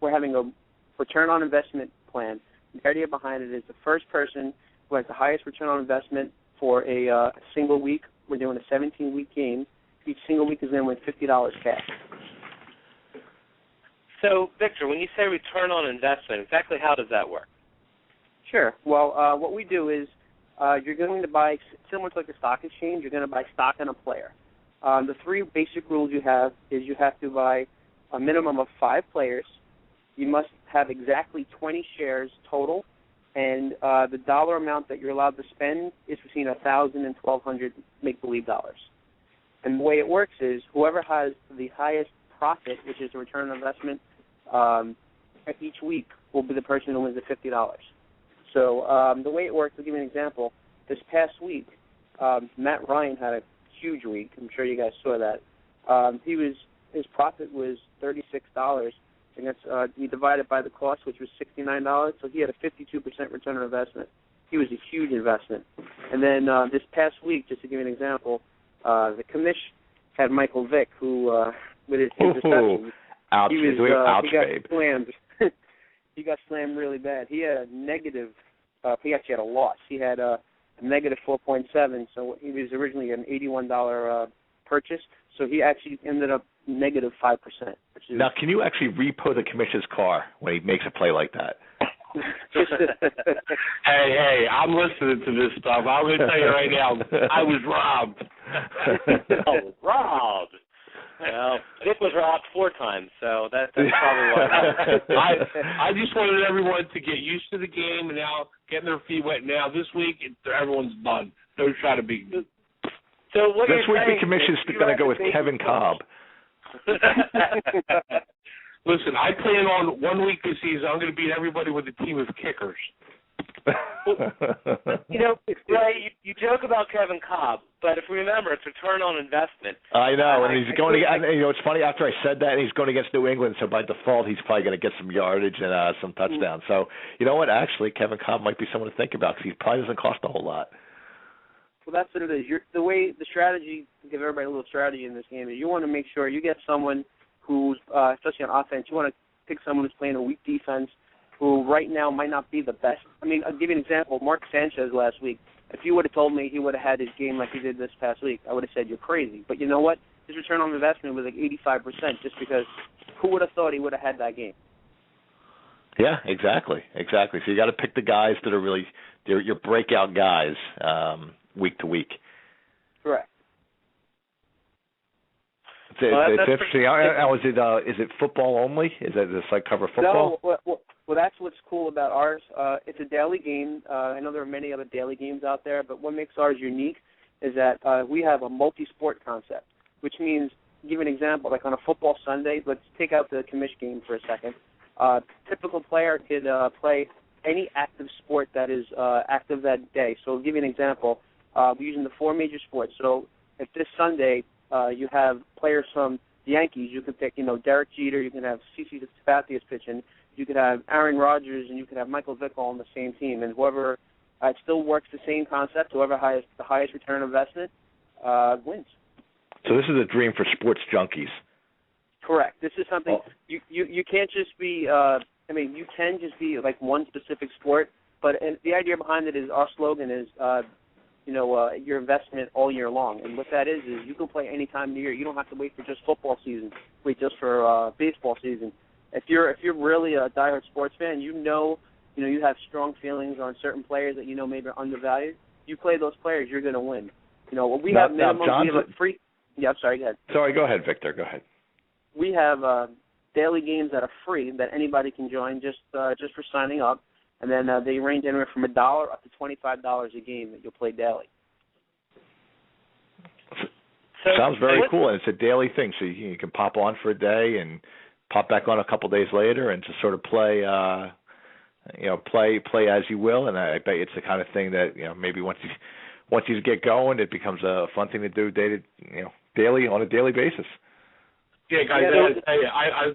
we're having a return on investment plan The idea behind it is the first person who has the highest return on investment for a single week. We're doing a 17-week game. Each single week is going to win $50 cash. So, Victor, when you say return on investment, exactly how does that work? Sure. Well, what we do is you're going to buy, similar to like a stock exchange, you're going to buy stock in a player. The three basic rules you have is you have to buy a minimum of 5 players. You must have exactly 20 shares total, and the dollar amount that you're allowed to spend is between $1,000 and $1,200 make-believe dollars. And the way it works is whoever has the highest profit, which is the return on investment, each week will be the person who wins the $50. So the way it works, to give you an example, this past week, Matt Ryan had a huge week. I'm sure you guys saw that. His profit was $36, and that's he divided by the cost, which was $69. So he had a 52% return on investment. He was a huge investment. And then this past week, just to give you an example, the commish had Michael Vick, who with his interceptions, ouch, he got babe. slammed. He got slammed really bad. He had a negative. He actually had a loss. He had a negative 4.7. So he was originally an $81 purchase. So he actually ended up negative 5%. Now, can you actually repo the commission's car when he makes a play like that? Hey, I'm listening to this stuff. I'm going to tell you right now, I was robbed. Robbed. Well, Vic was robbed 4 times, so that's probably why. I just wanted everyone to get used to the game and now getting their feet wet. Now this week, everyone's done. Don't try to beat me. So what this week saying, the commission's going to go with Kevin Cobb. Listen, I plan on 1 week this season. I'm going to beat everybody with a team of kickers. You know, Ray, you joke about Kevin Cobb, but if we remember, it's return on investment. I know, and he's going to. You know, it's funny. After I said that, and he's going against New England, so by default, he's probably going to get some yardage and some touchdowns. So, you know what? Actually, Kevin Cobb might be someone to think about because he probably doesn't cost a whole lot. Well, that's what it is. The strategy, to give everybody a little strategy in this game, is you want to make sure you get someone who's, especially on offense, you want to pick someone who's playing a weak defense, who right now might not be the best. I mean, I'll give you an example. Mark Sanchez last week, if you would have told me he would have had his game like he did this past week, I would have said you're crazy. But you know what? His return on investment was like 85% just because who would have thought he would have had that game? Yeah, exactly. So you got to pick the guys that are really your breakout guys week to week. Correct. It's interesting. Is it football only? Is it just like cover football? No. Well, that's what's cool about ours. It's a daily game. I know there are many other daily games out there, but what makes ours unique is that we have a multi-sport concept, which means, to give you an example, like on a football Sunday, let's take out the commish game for a second. Typical player could play any active sport that is active that day. So I'll give you an example. We're using the 4 major sports. So if this Sunday you have players from the Yankees, you can pick, Derek Jeter, you can have CC Sabathia pitching, you could have Aaron Rodgers, and you could have Michael Vick all on the same team. And whoever, it still works the same concept. Whoever has the highest return on investment wins. So this is a dream for sports junkies. Correct. This is something you can't just be. You can just be like one specific sport, but the idea behind it is our slogan is, your investment all year long. And what that is you can play any time of the year. You don't have to wait for just football season. Wait just for baseball season. If you're really a diehard sports fan, you have strong feelings on certain players that maybe are undervalued. You play those players, you're going to win. We have minimum. We have a free. Yeah, I'm sorry. Go ahead. Sorry, go ahead, Victor. Go ahead. We have daily games that are free that anybody can join just for signing up, and then they range anywhere from $1 up to $25 a game that you'll play daily. Sounds very cool, and it's a daily thing, so you can pop on for a day and pop back on a couple days later, and just sort of play as you will. And I bet it's the kind of thing that maybe once you get going, it becomes a fun thing to do daily on a daily basis. Yeah, guys,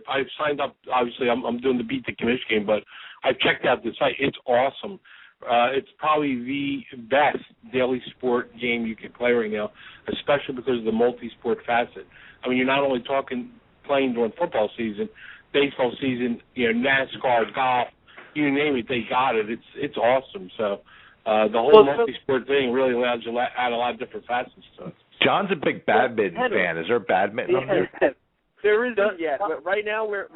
I've signed up. Obviously, I'm doing the Beat the Commish game, but I've checked out the site. It's awesome. It's probably the best daily sport game you can play right now, especially because of the multi-sport facet. I mean, you're not only playing during football season, baseball season, NASCAR, golf, you name it, they got it. It's awesome. So the whole multi-sport thing really allows you to add a lot of different facets to it. John's a big badminton fan. Is there badminton on there? There isn't yet, but right now we're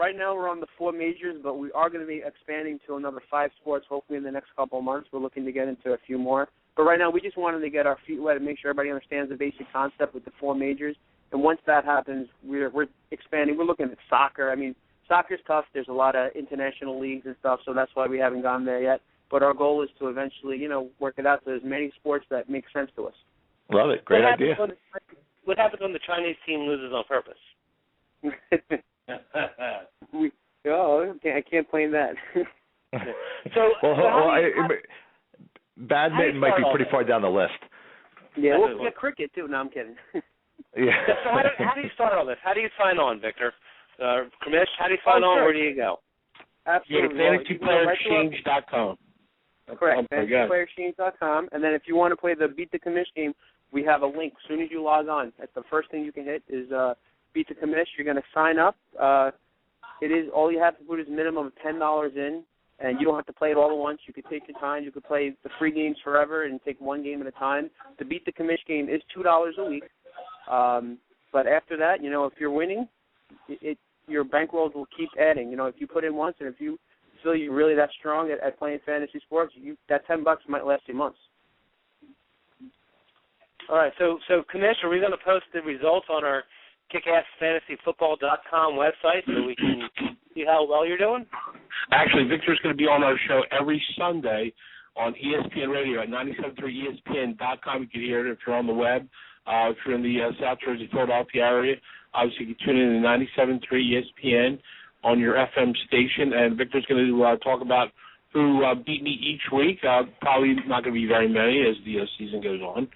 on the 4 majors, but we are going to be expanding to another 5 sports. Hopefully in the next couple of months, we're looking to get into a few more. But right now, we just wanted to get our feet wet and make sure everybody understands the basic concept with the 4 majors. And once that happens, we're expanding. We're looking at soccer. I mean, soccer's tough. There's a lot of international leagues and stuff, so that's why we haven't gone there yet. But our goal is to eventually, work it out to as many sports that make sense to us. Love it. Great idea. What happens when the Chinese team loses on purpose? I can't blame that. Badminton might be pretty far down the list. Yeah, we'll get cricket too. No, I'm kidding. Yeah. So how do you start all this? How do you sign on, Victor? Commish, how do you sign on? Sure. Where do you go? Absolutely. FantasyPlayerExchange.com. Correct. FantasyPlayerExchange.com. And then if you want to play the Beat the Commish game, we have a link. As soon as you log on, that's the first thing you can hit is Beat the Commish. You're going to sign up. It is all you have to put is minimum of $10 in, and you don't have to play it all at once. You could take your time. You could play the free games forever and take one game at a time. The Beat the Commish game is $2 a week. But after that, if you're winning, your bankrolls will keep adding. If you put in once, and if you feel you're really that strong at playing fantasy sports, that $10 might last you months. All right, so Commish, are we going to post the results on our kickassfantasyfootball.com website so we can see how well you're doing? Actually, Victor's going to be on our show every Sunday on ESPN Radio at 97.3ESPN.com. You can hear it if you're on the web. If you're in the South Jersey, Philadelphia area, obviously you can tune in to 97.3 ESPN on your FM station. And Victor's going to talk about who beat me each week. Probably not going to be very many as the season goes on.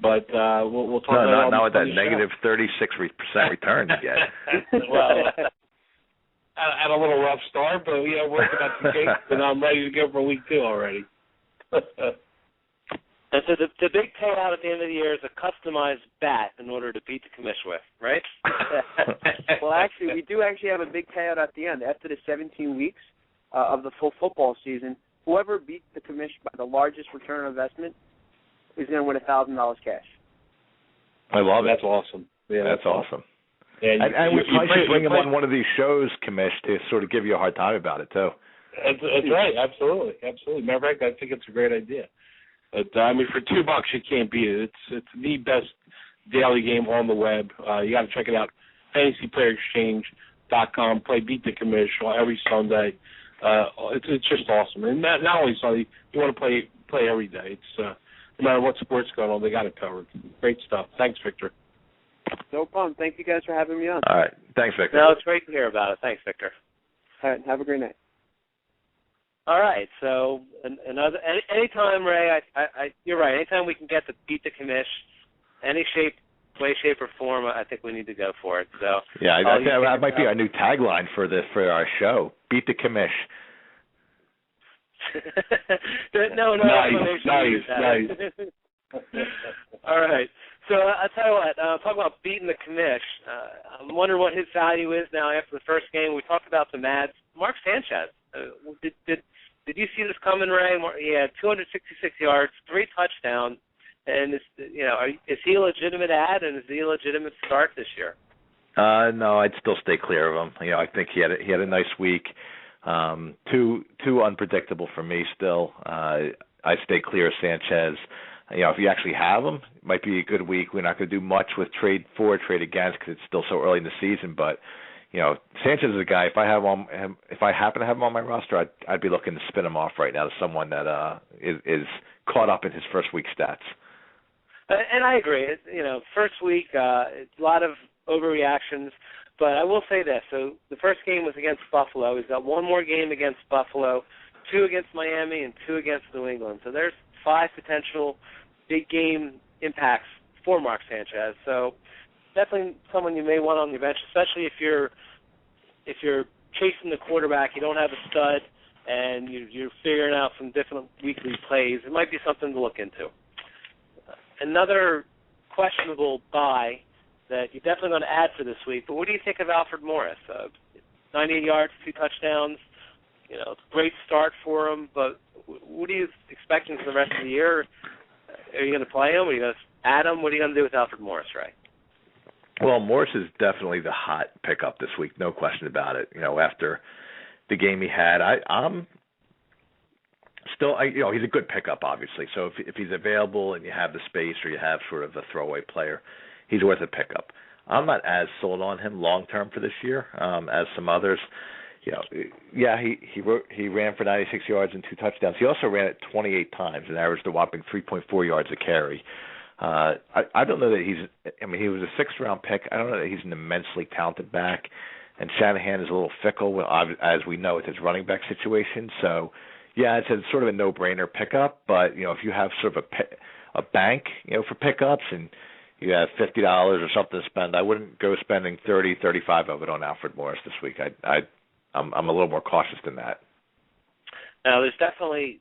But we'll talk about it. Not with that negative 36% return you get. Well, at a little rough start, but working out the kinks, and I'm ready to go for week 2 already. And so the big payout at the end of the year is a customized bat in order to beat the Commish with, right? Well, actually, we do have a big payout at the end. After the 17 weeks of the full football season, whoever beats the Commish by the largest return on investment is going to win $1,000 cash. I love it. That's awesome. Yeah, that's awesome. And we probably should bring him on one of these shows, Commish, to sort of give you a hard time about it, too. That's right. Absolutely. Matter of fact, I think it's a great idea. But, for $2, you can't beat it. It's the best daily game on the web. You got to check it out. FantasyPlayerExchange.com. Play Beat the Commish every Sunday. It's just awesome. And not only Sunday, you want to play every day. It's no matter what sport's going on, they got it covered. Great stuff. Thanks, Victor. No problem. Thank you guys for having me on. All right. Thanks, Victor. No, it's great to hear about it. Thanks, Victor. All right. Have a great night. All right. So anytime, Ray, you're right. Anytime we can get to Beat the Commish, any way, shape, or form, I think we need to go for it. So yeah, I think that might be our new tagline for our show. Beat the Commish. No. Nice. All right. So I'll tell you what, talk about beating the Commish. I'm wondering what his value is now after the first game. We talked about the Mads. Mark Sanchez. Did you see this coming, Ray? He had 266 yards, 3 touchdowns, and is he a legitimate ad and is he a legitimate start this year? No, I'd still stay clear of him. I think he had a nice week. Too unpredictable for me still. I stay clear of Sanchez. If you actually have him, it might be a good week. We're not going to do much with trade for, trade against because it's still so early in the season. But Sanchez is a guy. If I happen to have him on my roster, I'd be looking to spin him off right now to someone that is caught up in his first week stats. And I agree. First week, it's a lot of overreactions. But I will say this. So the first game was against Buffalo. He's got one more game against Buffalo, 2 against Miami, and 2 against New England. So there's 5 potential big game impacts for Mark Sanchez. So definitely someone you may want on your bench, especially if you're chasing the quarterback, you don't have a stud, and you're figuring out some different weekly plays. It might be something to look into. Another questionable buy that you're definitely going to add for this week, but what do you think of Alfred Morris? 98 yards, 2 touchdowns. it's a great start for him, but what are you expecting for the rest of the year? Are you going to play him? Are you going to add him? What are you going to do with Alfred Morris, Ray? Well, Morris is definitely the hot pickup this week, no question about it. After the game he had, I'm still, he's a good pickup, obviously. So if he's available and you have the space or you have sort of a throwaway player, he's worth a pickup. I'm not as sold on him long term for this year as some others. He ran for 96 yards and 2 touchdowns. He also ran it 28 times and averaged a whopping 3.4 yards a carry. I don't know that he was a 6th-round pick. I don't know that he's an immensely talented back. And Shanahan is a little fickle, as we know, with his running back situation. So, it's a sort of a no-brainer pickup. But, if you have sort of a bank, for pickups and you have $50 or something to spend, I wouldn't go spending $30, $35 of it on Alfred Morris this week. I'm a little more cautious than that. Now, there's definitely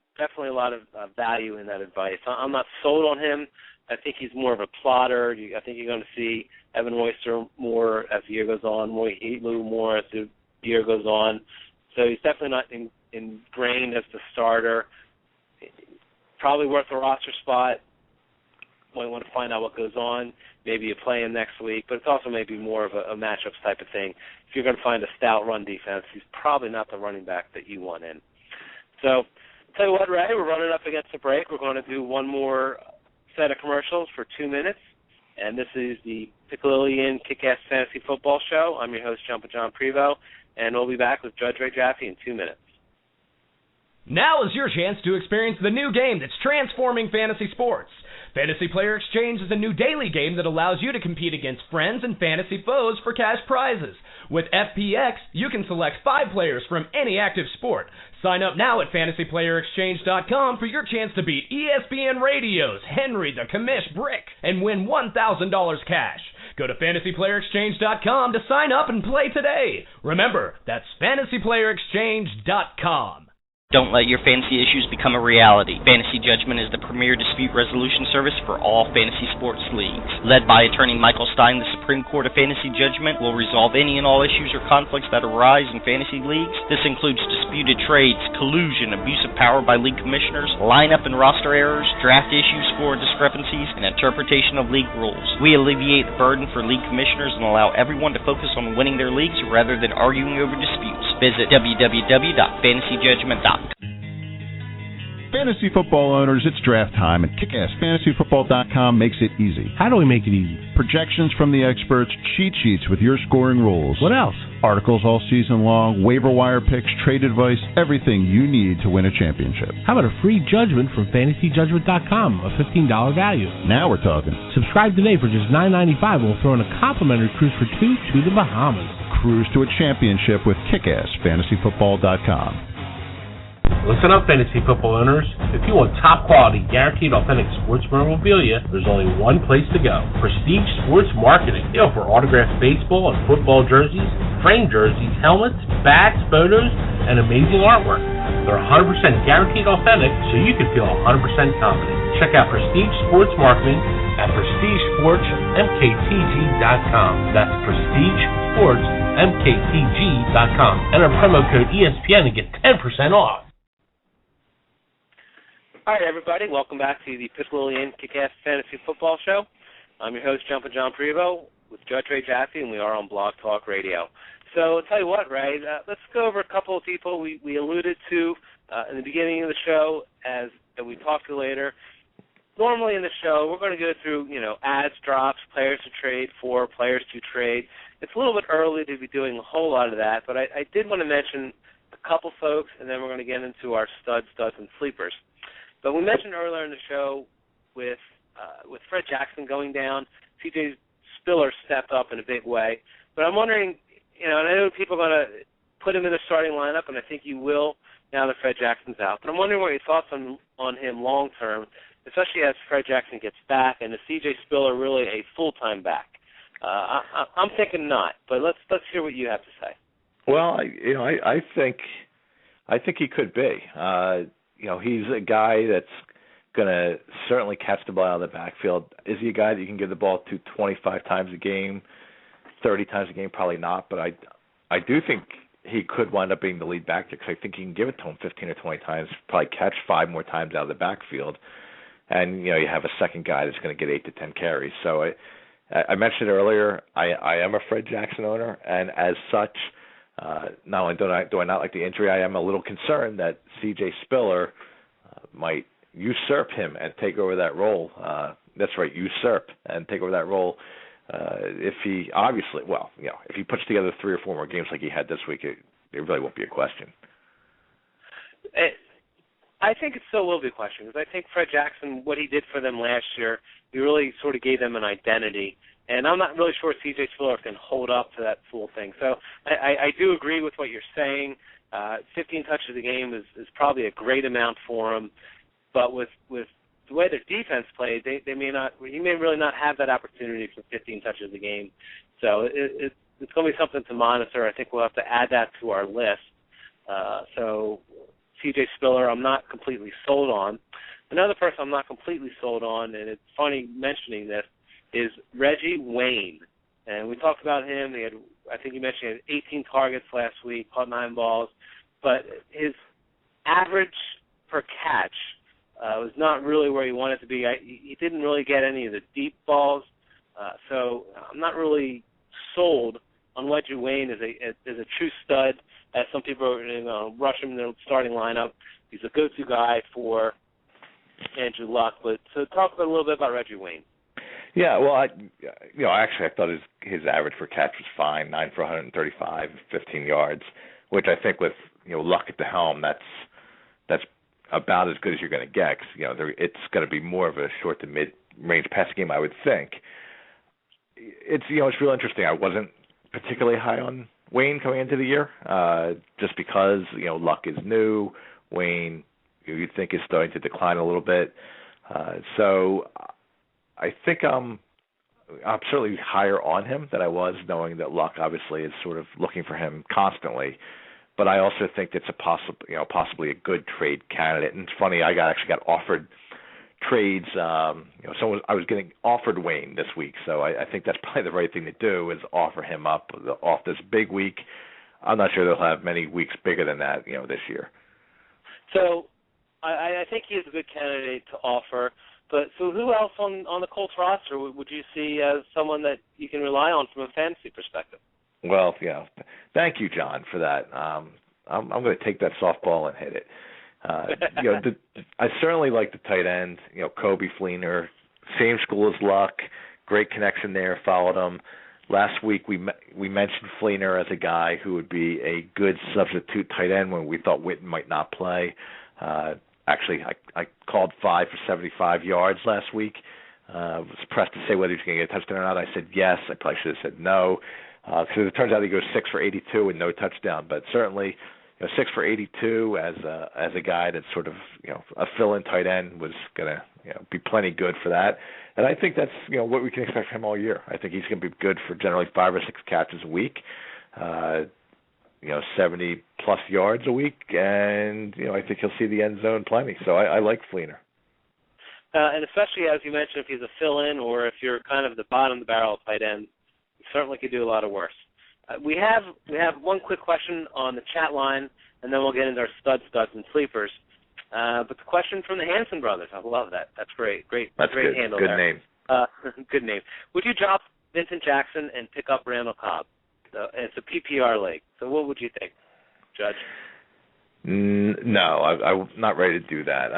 a lot of value in that advice. I'm not sold on him. I think he's more of a plotter. I think you're going to see Evan Oyster more as the year goes on, Lou more as the year goes on. So he's definitely not ingrained as the starter. Probably worth a roster spot. Might want to find out what goes on. Maybe you play him next week, but it's also maybe more of a matchups type of thing. If you're going to find a stout run defense, he's probably not the running back that you want in. So, I'll tell you what, Ray, we're running up against the break. We're going to do one more set of commercials for 2 minutes, and this is the Piccadilly Inn Kick-Ass Fantasy Football Show. I'm your host, Jumpin' John Prevost, and we'll be back with Judge Ray Jaffe in 2 minutes. Now is your chance to experience the new game that's transforming fantasy sports. Fantasy Player Exchange is a new daily game that allows you to compete against friends and fantasy foes for cash prizes. With FPX, you can select 5 players from any active sport. Sign up now at fantasyplayerexchange.com for your chance to beat ESPN Radio's Henry the Commish Brick and win $1,000 cash. Go to fantasyplayerexchange.com to sign up and play today. Remember, that's fantasyplayerexchange.com. Don't let your fantasy issues become a reality. Fantasy Judgment is the premier dispute resolution service for all fantasy sports leagues. Led by attorney Michael Stein, the Supreme Court of Fantasy Judgment will resolve any and all issues or conflicts that arise in fantasy leagues. This includes disputed trades, collusion, abuse of power by league commissioners, lineup and roster errors, draft issues, score discrepancies, and interpretation of league rules. We alleviate the burden for league commissioners and allow everyone to focus on winning their leagues rather than arguing over disputes. Visit www.fantasyjudgment.com. Fantasy football owners, it's draft time, and kickassfantasyfootball.com makes it easy. How do we make it easy? Projections from the experts, cheat sheets with your scoring rules. What else? Articles all season long, waiver wire picks, trade advice, everything you need to win a championship. How about a free judgment from fantasyjudgment.com, a $15 value? Now we're talking. Subscribe today for just $9.95. We'll throw in a complimentary cruise for 2 to the Bahamas. Cruise to a championship with kickassfantasyfootball.com. Listen up, fantasy football owners. If you want top quality, guaranteed authentic sports memorabilia, there's only one place to go. Prestige Sports Marketing. They offer autographed baseball and football jerseys, framed jerseys, helmets, bats, photos, and amazing artwork. They're 100% guaranteed authentic, so you can feel 100% confident. Check out Prestige Sports Marketing at prestigesportsmktg.com. That's prestigesportsmktg.com. Enter promo code ESPN to get 10% off. All right, everybody, welcome back to the Piccadilly Inn Kick-Ass Fantasy Football Show. I'm your host, Jumpin' John Prevost, with Judge Ray Jaffe, and we are on Blog Talk Radio. So I'll tell you what, Ray, let's go over a couple of people we alluded to in the beginning of the show as we talk to later. Normally in the show, we're going to go through, ads, drops, players to trade for, players to trade. It's a little bit early to be doing a whole lot of that, but I did want to mention a couple folks, and then we're going to get into our studs, and sleepers. But we mentioned earlier in the show with Fred Jackson going down, C.J. Spiller stepped up in a big way. But I'm wondering, and I know people are going to put him in the starting lineup, and I think you will now that Fred Jackson's out. But I'm wondering what your thoughts on him long term, especially as Fred Jackson gets back, and is C.J. Spiller really a full-time back? I'm thinking not, but let's hear what you have to say. Well, I think he could be. He's a guy that's going to certainly catch the ball out of the backfield. Is he a guy that you can give the ball to 25 times a game, 30 times a game? Probably not, but I do think he could wind up being the lead back because I think you can give it to him 15 or 20 times, probably catch 5 more times out of the backfield, and you have a second guy that's going to get 8 to 10 carries. So I mentioned earlier, I am a Fred Jackson owner, and as such, not only do I not like the injury, I am a little concerned that C.J. Spiller might usurp him and take over that role. That's right, usurp and take over that role. If he if he puts together 3 or 4 more games like he had this week, it really won't be a question. I think it still will be a question because I think Fred Jackson, what he did for them last year, he really sort of gave them an identity. And I'm not really sure C.J. Spiller can hold up to that full thing. So I do agree with what you're saying. 15 touches a game is probably a great amount for him. But with the way their defense played, he may really not have that opportunity for 15 touches a game. So it's going to be something to monitor. I think we'll have to add that to our list. So C.J. Spiller, I'm not completely sold on. Another person I'm not completely sold on, and it's funny mentioning this, is Reggie Wayne. And we talked about him. I think you mentioned he had 18 targets last week, caught 9 balls. But his average per catch was not really where he wanted to be. He didn't really get any of the deep balls. So I'm not really sold on Reggie Wayne as a true stud, as some people are rush him in the starting lineup. He's a go-to guy for Andrew Luck. But so talk a little bit about Reggie Wayne. Yeah, well, I thought his average per catch was fine, 9 for 135, 15 yards, which I think with Luck at the helm, that's about as good as you're going to get. Cause, it's going to be more of a short to mid-range passing game, I would think. It's real interesting. I wasn't particularly high on Wayne coming into the year, just because Luck is new. Wayne, you'd think, is starting to decline a little bit. So I think I'm certainly higher on him than I was, knowing that Luck obviously is sort of looking for him constantly. But I also think it's possibly a good trade candidate. And it's funny, I actually got offered trades. I was getting offered Wayne this week, so I think that's probably the right thing to do is offer him up off this big week. I'm not sure they'll have many weeks bigger than that, this year. So I think he is a good candidate to offer. But so who else on the Colts roster would you see as someone that you can rely on from a fantasy perspective? Well, thank you, John, for that. I'm going to take that softball and hit it. I certainly like the tight end, Coby Fleener, same school as Luck, great connection there, followed him. Last week we mentioned Fleener as a guy who would be a good substitute tight end when we thought Witten might not play. Actually, I called 5 for 75 yards last week. Was pressed to say whether he was going to get a touchdown or not. I said yes. I probably should have said no. So it turns out he goes 6 for 82 and no touchdown. But certainly, 6 for 82 as a guy that's sort of a fill-in tight end was going to be plenty good for that. And I think that's what we can expect from him all year. I think he's going to be good for generally 5 or 6 catches a week. 70 plus yards a week, and I think he'll see the end zone plenty. So I like Fleener. And especially as you mentioned, if he's a fill-in or if you're kind of the bottom of the barrel tight end, you certainly could do a lot of worse. We have one quick question on the chat line, and then we'll get into our studs, and sleepers. But the question from the Hanson brothers, I love that. That's great. That's great good. handle good there. Name. Good name. Would you drop Vincent Jackson and pick up Randall Cobb? It's a PPR league. So what would you think, Judge? No, I'm not ready to do that.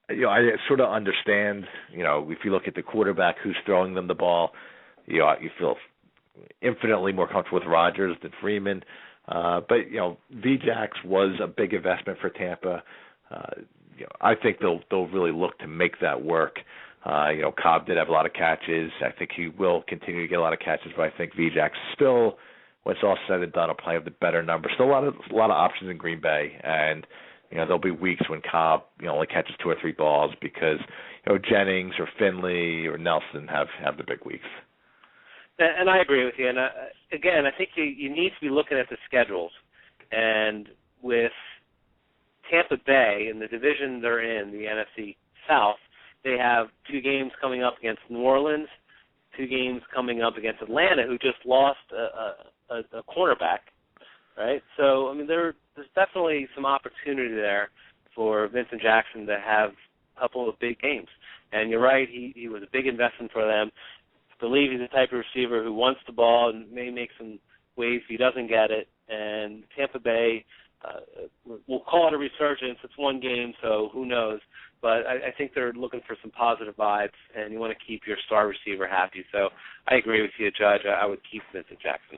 I sort of understand, if you look at the quarterback who's throwing them the ball, you feel infinitely more comfortable with Rodgers than Freeman. But V-Jax was a big investment for Tampa. I think they'll really look to make that work. Cobb did have a lot of catches. I think he will continue to get a lot of catches, but I think V-Jax still, when it's all said and done, will play with the better number. Still a lot of options in Green Bay, and there'll be weeks when Cobb only catches 2 or 3 balls because Jennings or Finley or Nelson have the big weeks. And I agree with you. And again, I think you need to be looking at the schedules. And with Tampa Bay in the division they're in, the NFC South, they have 2 games coming up against New Orleans, 2 games coming up against Atlanta, who just lost a cornerback. right? So, I mean, there's definitely some opportunity there for Vincent Jackson to have a couple of big games. And you're right, he was a big investment for them. I believe he's the type of receiver who wants the ball and may make some waves if he doesn't get it. And Tampa Bay, we'll call it a resurgence. It's one game, so who knows. But I think they're looking for some positive vibes, and you want to keep your star receiver happy. So I agree with you, Judge. I would keep Vincent Jackson.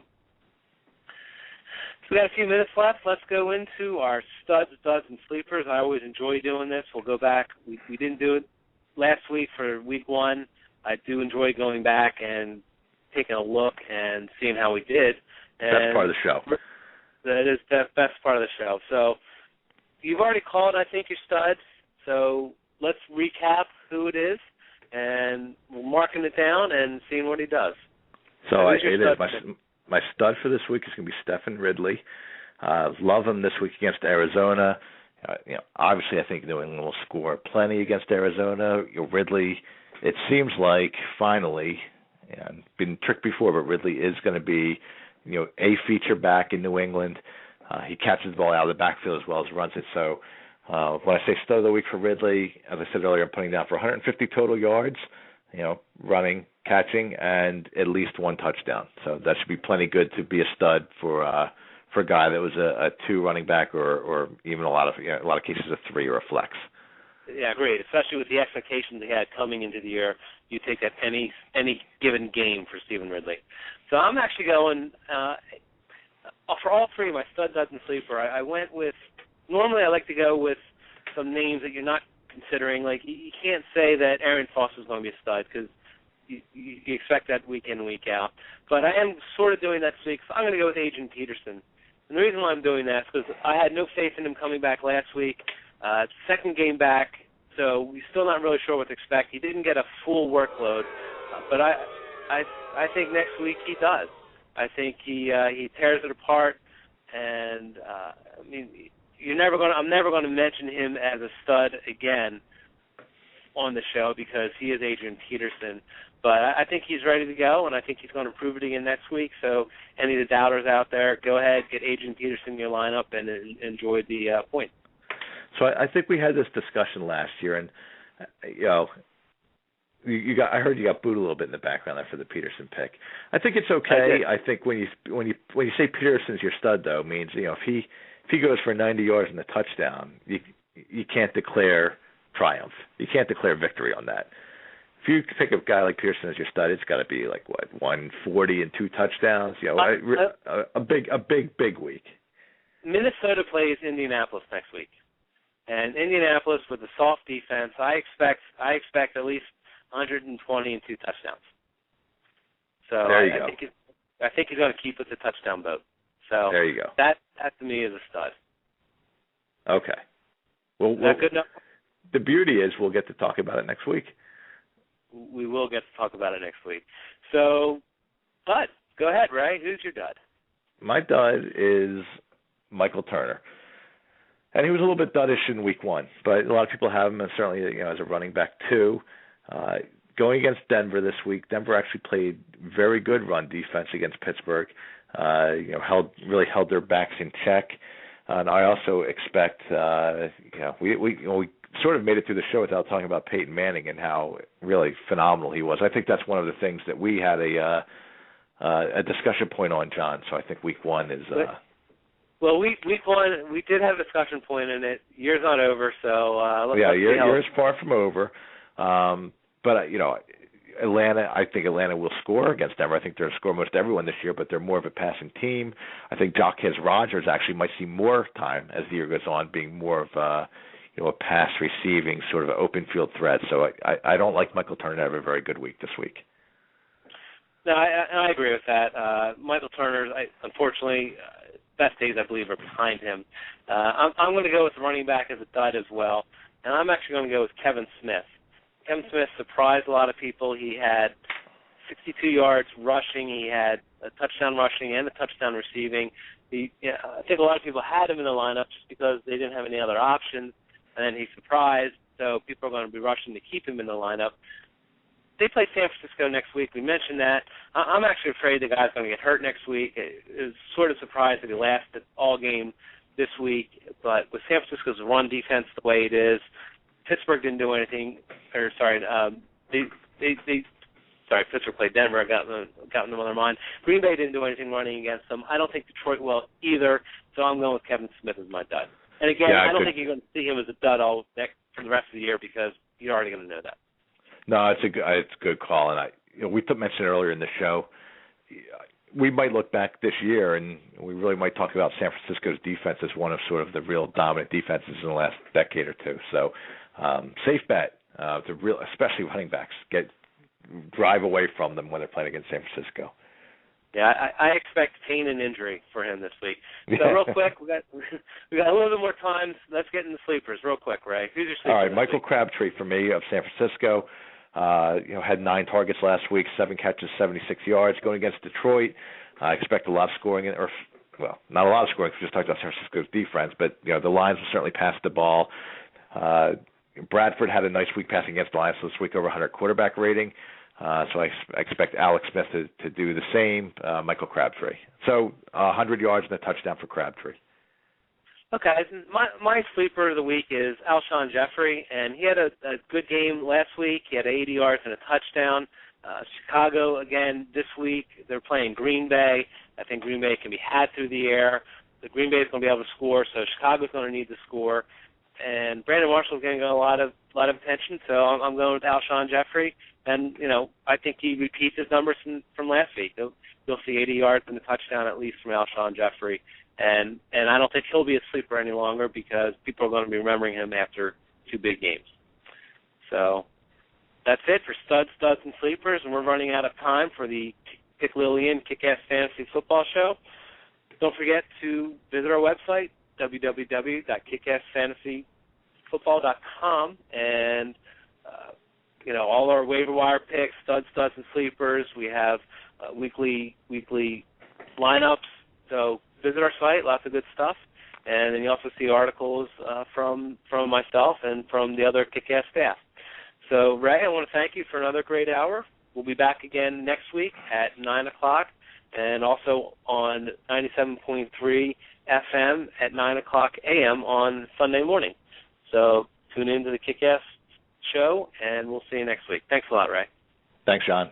So we got a few minutes left. Let's go into our studs, duds, and sleepers. I always enjoy doing this. We'll go back. We didn't do it last week for week one. I do enjoy going back and taking a look and seeing how we did. And that's part of the show. That is the best part of the show. So you've already called, I think, your studs. So let's recap who it is, and we're marking it down and seeing what he does. So my stud for this week is going to be Stephen Ridley. Love him this week against Arizona. Obviously, I think New England will score plenty against Arizona. Ridley, it seems like finally, and been tricked before, but Ridley is going to be, a feature back in New England. He catches the ball out of the backfield as well as runs it. So when I say stud of the week for Ridley, as I said earlier, I'm putting down for 150 total yards, running, catching, and at least one touchdown. So that should be plenty good to be a stud for a guy that was a two running back or even a lot of cases a three or a flex. Yeah, great. Especially with the expectations he had coming into the year, you take that any given game for Stephen Ridley. So I'm actually going for all three of my stud, duds, and sleeper. I went with. Normally, I like to go with some names that you're not considering. Like you can't say that Arian Foster's going to be a stud because you expect that week in and week out. But I am sort of doing that this week. So I'm going to go with Adrian Peterson. And the reason why I'm doing that is because I had no faith in him coming back last week. Second game back, so we're still not really sure what to expect. He didn't get a full workload, but I think next week he does. I think he tears it apart, and I mean, I'm never going to mention him as a stud again on the show because he is Adrian Peterson. But I think he's ready to go, and I think he's going to prove it again next week. So any of the doubters out there, go ahead, get Adrian Peterson in your lineup and enjoy the point. So I think we had this discussion last year, and I heard you got booed a little bit in the background there for the Peterson pick. I think it's okay. I think when you say Peterson's your stud, though, it means if he goes for 90 yards and a touchdown, you can't declare triumph. You can't declare victory on that. If you pick a guy like Peterson as your stud, it's got to be like 140 and 2 touchdowns. A big week. Minnesota plays Indianapolis next week, and Indianapolis with a soft defense, I expect at least 120 and 2 touchdowns. So there you go. I think he's going to keep with the touchdown boat. So there you go. That to me is a stud. Okay. Well, good enough? The beauty is we'll get to talk about it next week. We will get to talk about it next week. So, Bud, go ahead, Ray. Who's your dud? My dud is Michael Turner. And he was a little bit duddish in week one, but a lot of people have him, and certainly as a running back too. Going against Denver this week, Denver actually played very good run defense against Pittsburgh. Really held their backs in check. And I also expect, we sort of made it through the show without talking about Peyton Manning and how really phenomenal he was. I think that's one of the things that we had a discussion point on, John. So I think week one is. Well, week one, we did have a discussion point in it. Year's not over, so let's year's far from over. But Atlanta, I think Atlanta will score against Denver. I think they're going to score most everyone this year, but they're more of a passing team. I think Jacquez Rodgers actually might see more time as the year goes on, being more of a pass receiving sort of an open field threat. So I don't like Michael Turner to have a very good week this week. No, I agree with that. Michael Turner, unfortunately, best days I believe are behind him. I'm going to go with running back as a dud as well, and I'm actually going to go with Kevin Smith. Kevin Smith surprised a lot of people. He had 62 yards rushing. He had a touchdown rushing and a touchdown receiving. I think a lot of people had him in the lineup just because they didn't have any other options, and then he surprised, so people are going to be rushing to keep him in the lineup. they play San Francisco next week. We mentioned that. I'm actually afraid the guy's going to get hurt next week. It was sort of surprised that he lasted all game this week, but with San Francisco's run defense the way it is, Pittsburgh didn't do anything. Pittsburgh played Denver. I've gotten them on their mind. Green Bay didn't do anything running against them. I don't think Detroit will either, so I'm going with Kevin Smith as my dud. And again, I don't think you're going to see him as a dud for the rest of the year because you're already going to know that. No, it's a good call, and we mentioned earlier in the show, we might look back this year and we really might talk about San Francisco's defense as one of sort of the real dominant defenses in the last decade or two. So, safe bet. Especially running backs drive away from them when they're playing against San Francisco. Yeah, I expect pain and injury for him this week. So real quick, we got a little bit more time. Let's get into sleepers real quick, Ray. Who's your sleeper? All right, Michael Crabtree for me of San Francisco. Had 9 targets last week, 7 catches, 76 yards. Going against Detroit, I expect a lot of scoring, not a lot of scoring because we just talked about San Francisco's defense, but the Lions will certainly pass the ball. Bradford had a nice week passing against the Lions this week, over 100 quarterback rating. So I expect Alex Smith to do the same, Michael Crabtree. So 100 yards and a touchdown for Crabtree. Okay, my sleeper of the week is Alshon Jeffrey, and he had a good game last week. He had 80 yards and a touchdown. Chicago, again, this week, they're playing Green Bay. I think Green Bay can be had through the air. The Green Bay is going to be able to score, so Chicago's going to need to score. And Brandon Marshall's going to get a lot of attention, so I'm going with Alshon Jeffrey. And, I think he repeats his numbers from last week. You'll see 80 yards and a touchdown at least from Alshon Jeffrey. And I don't think he'll be a sleeper any longer because people are going to be remembering him after 2 big games. So that's it for studs, and sleepers, and we're running out of time for the Pick Lillian Kick-Ass Fantasy Football Show. Don't forget to visit our website, www.kickassfantasyfootball.com, and all our waiver wire picks, studs, and sleepers. We have weekly lineups. So visit our site, lots of good stuff. And then you also see articles from myself and from the other Kick-Ass staff. So, Ray, I want to thank you for another great hour. We'll be back again next week at 9 o'clock and also on 97.3 FM at 9 o'clock a.m. on Sunday morning. So tune in to the Kick-Ass show, and we'll see you next week. Thanks a lot, Ray. Thanks, John.